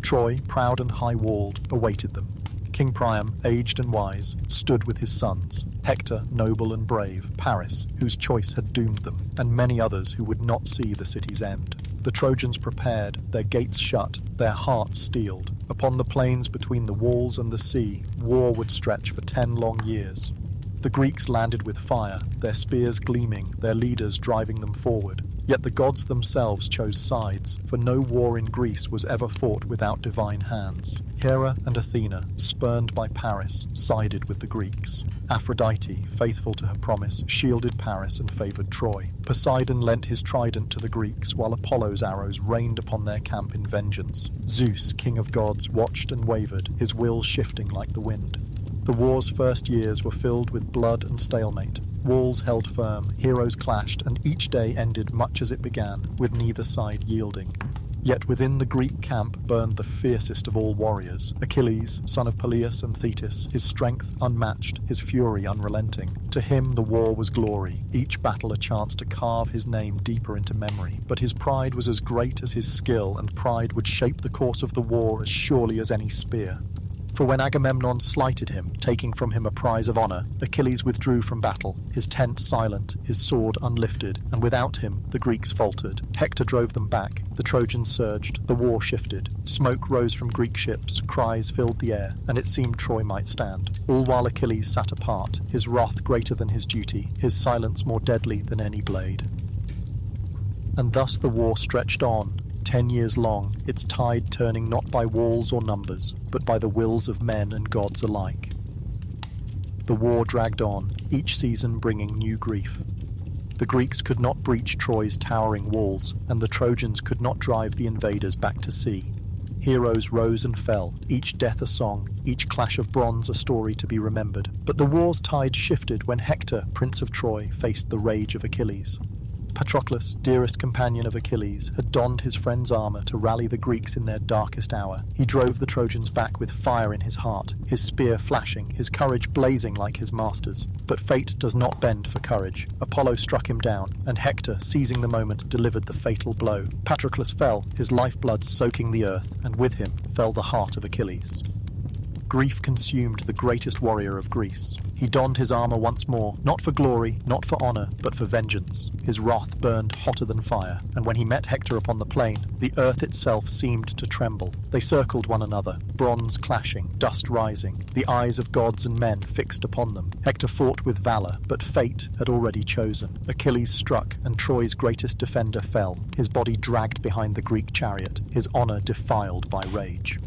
Troy, proud and high-walled, awaited them. King Priam, aged and wise, stood with his sons. Hector, noble and brave, Paris, whose choice had doomed them, and many others who would not see the city's end. The Trojans prepared, their gates shut, their hearts steeled. Upon the plains between the walls and the sea, war would stretch for 10 long years. The Greeks landed with fire, their spears gleaming, their leaders driving them forward. Yet the gods themselves chose sides, for no war in Greece was ever fought without divine hands. Hera and Athena, spurned by Paris, sided with the Greeks. Aphrodite, faithful to her promise, shielded Paris and favoured Troy. Poseidon lent his trident to the Greeks, while Apollo's arrows rained upon their camp in vengeance. Zeus, king of gods, watched and wavered, his will shifting like the wind. The war's first years were filled with blood and stalemate. Walls held firm, heroes clashed, and each day ended much as it began, with neither side yielding. Yet within the Greek camp burned the fiercest of all warriors, Achilles, son of Peleus and Thetis, his strength unmatched, his fury unrelenting. To him the war was glory, each battle a chance to carve his name deeper into memory. But his pride was as great as his skill, and pride would shape the course of the war as surely as any spear. For when Agamemnon slighted him, taking from him a prize of honour, Achilles withdrew from battle, his tent silent, his sword unlifted, and without him the Greeks faltered. Hector drove them back, the Trojans surged, the war shifted. Smoke rose from Greek ships, cries filled the air, and it seemed Troy might stand. All while Achilles sat apart, his wrath greater than his duty, his silence more deadly than any blade. And thus the war stretched on, 10 years long, its tide turning not by walls or numbers, but by the wills of men and gods alike. The war dragged on, each season bringing new grief. The Greeks could not breach Troy's towering walls, and the Trojans could not drive the invaders back to sea. Heroes rose and fell, each death a song, each clash of bronze a story to be remembered. But the war's tide shifted when Hector, prince of Troy, faced the rage of Achilles. Patroclus, dearest companion of Achilles, had donned his friend's armour to rally the Greeks in their darkest hour. He drove the Trojans back with fire in his heart, his spear flashing, his courage blazing like his master's. But fate does not bend for courage. Apollo struck him down, and Hector, seizing the moment, delivered the fatal blow. Patroclus fell, his lifeblood soaking the earth, and with him fell the heart of Achilles. Grief consumed the greatest warrior of Greece. He donned his armour once more, not for glory, not for honour, but for vengeance. His wrath burned hotter than fire, and when he met Hector upon the plain, the earth itself seemed to tremble. They circled one another, bronze clashing, dust rising, the eyes of gods and men fixed upon them. Hector fought with valour, but fate had already chosen. Achilles struck, and Troy's greatest defender fell, his body dragged behind the Greek chariot, his honour defiled by rage.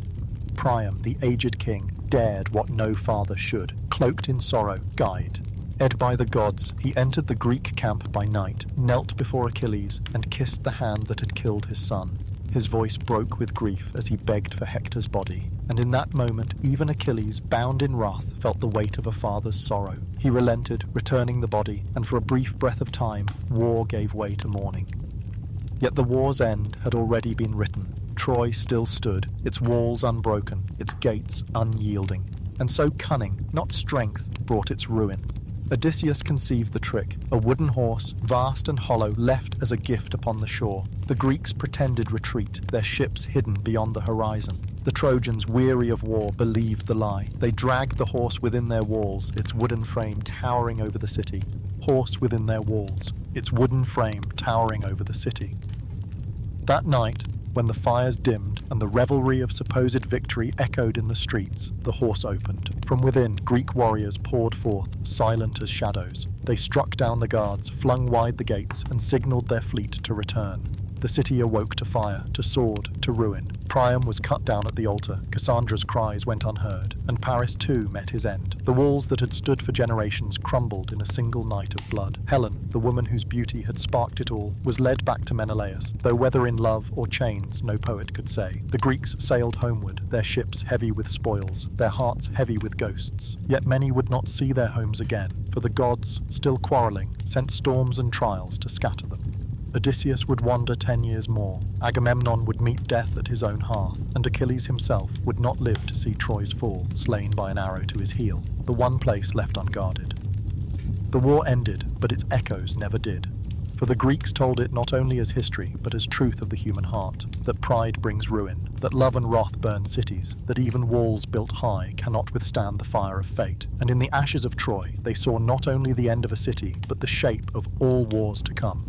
Priam, the aged king, dared what no father should, cloaked in sorrow, guide. Ed by the gods, he entered the Greek camp by night, knelt before Achilles, and kissed the hand that had killed his son. His voice broke with grief as he begged for Hector's body, and in that moment even Achilles, bound in wrath, felt the weight of a father's sorrow. He relented, returning the body, and for a brief breath of time, war gave way to mourning. Yet the war's end had already been written. Troy still stood, its walls unbroken, its gates unyielding. And so cunning, not strength, brought its ruin. Odysseus conceived the trick, a wooden horse, vast and hollow, left as a gift upon the shore. The Greeks pretended retreat, their ships hidden beyond the horizon. The Trojans, weary of war, believed the lie. They dragged the horse within their walls, its wooden frame towering over the city. Horse within their walls, its wooden frame towering over the city. That night, when the fires dimmed and the revelry of supposed victory echoed in the streets, the horse opened. From within, Greek warriors poured forth, silent as shadows. They struck down the guards, flung wide the gates, and signalled their fleet to return. The city awoke to fire, to sword, to ruin. Priam was cut down at the altar, Cassandra's cries went unheard, and Paris too met his end. The walls that had stood for generations crumbled in a single night of blood. Helen, the woman whose beauty had sparked it all, was led back to Menelaus, though whether in love or chains no poet could say. The Greeks sailed homeward, their ships heavy with spoils, their hearts heavy with ghosts. Yet many would not see their homes again, for the gods, still quarrelling, sent storms and trials to scatter them. Odysseus would wander 10 years more, Agamemnon would meet death at his own hearth, and Achilles himself would not live to see Troy's fall, slain by an arrow to his heel, the one place left unguarded. The war ended, but its echoes never did. For the Greeks told it not only as history, but as truth of the human heart, that pride brings ruin, that love and wrath burn cities, that even walls built high cannot withstand the fire of fate. And in the ashes of Troy, they saw not only the end of a city, but the shape of all wars to come.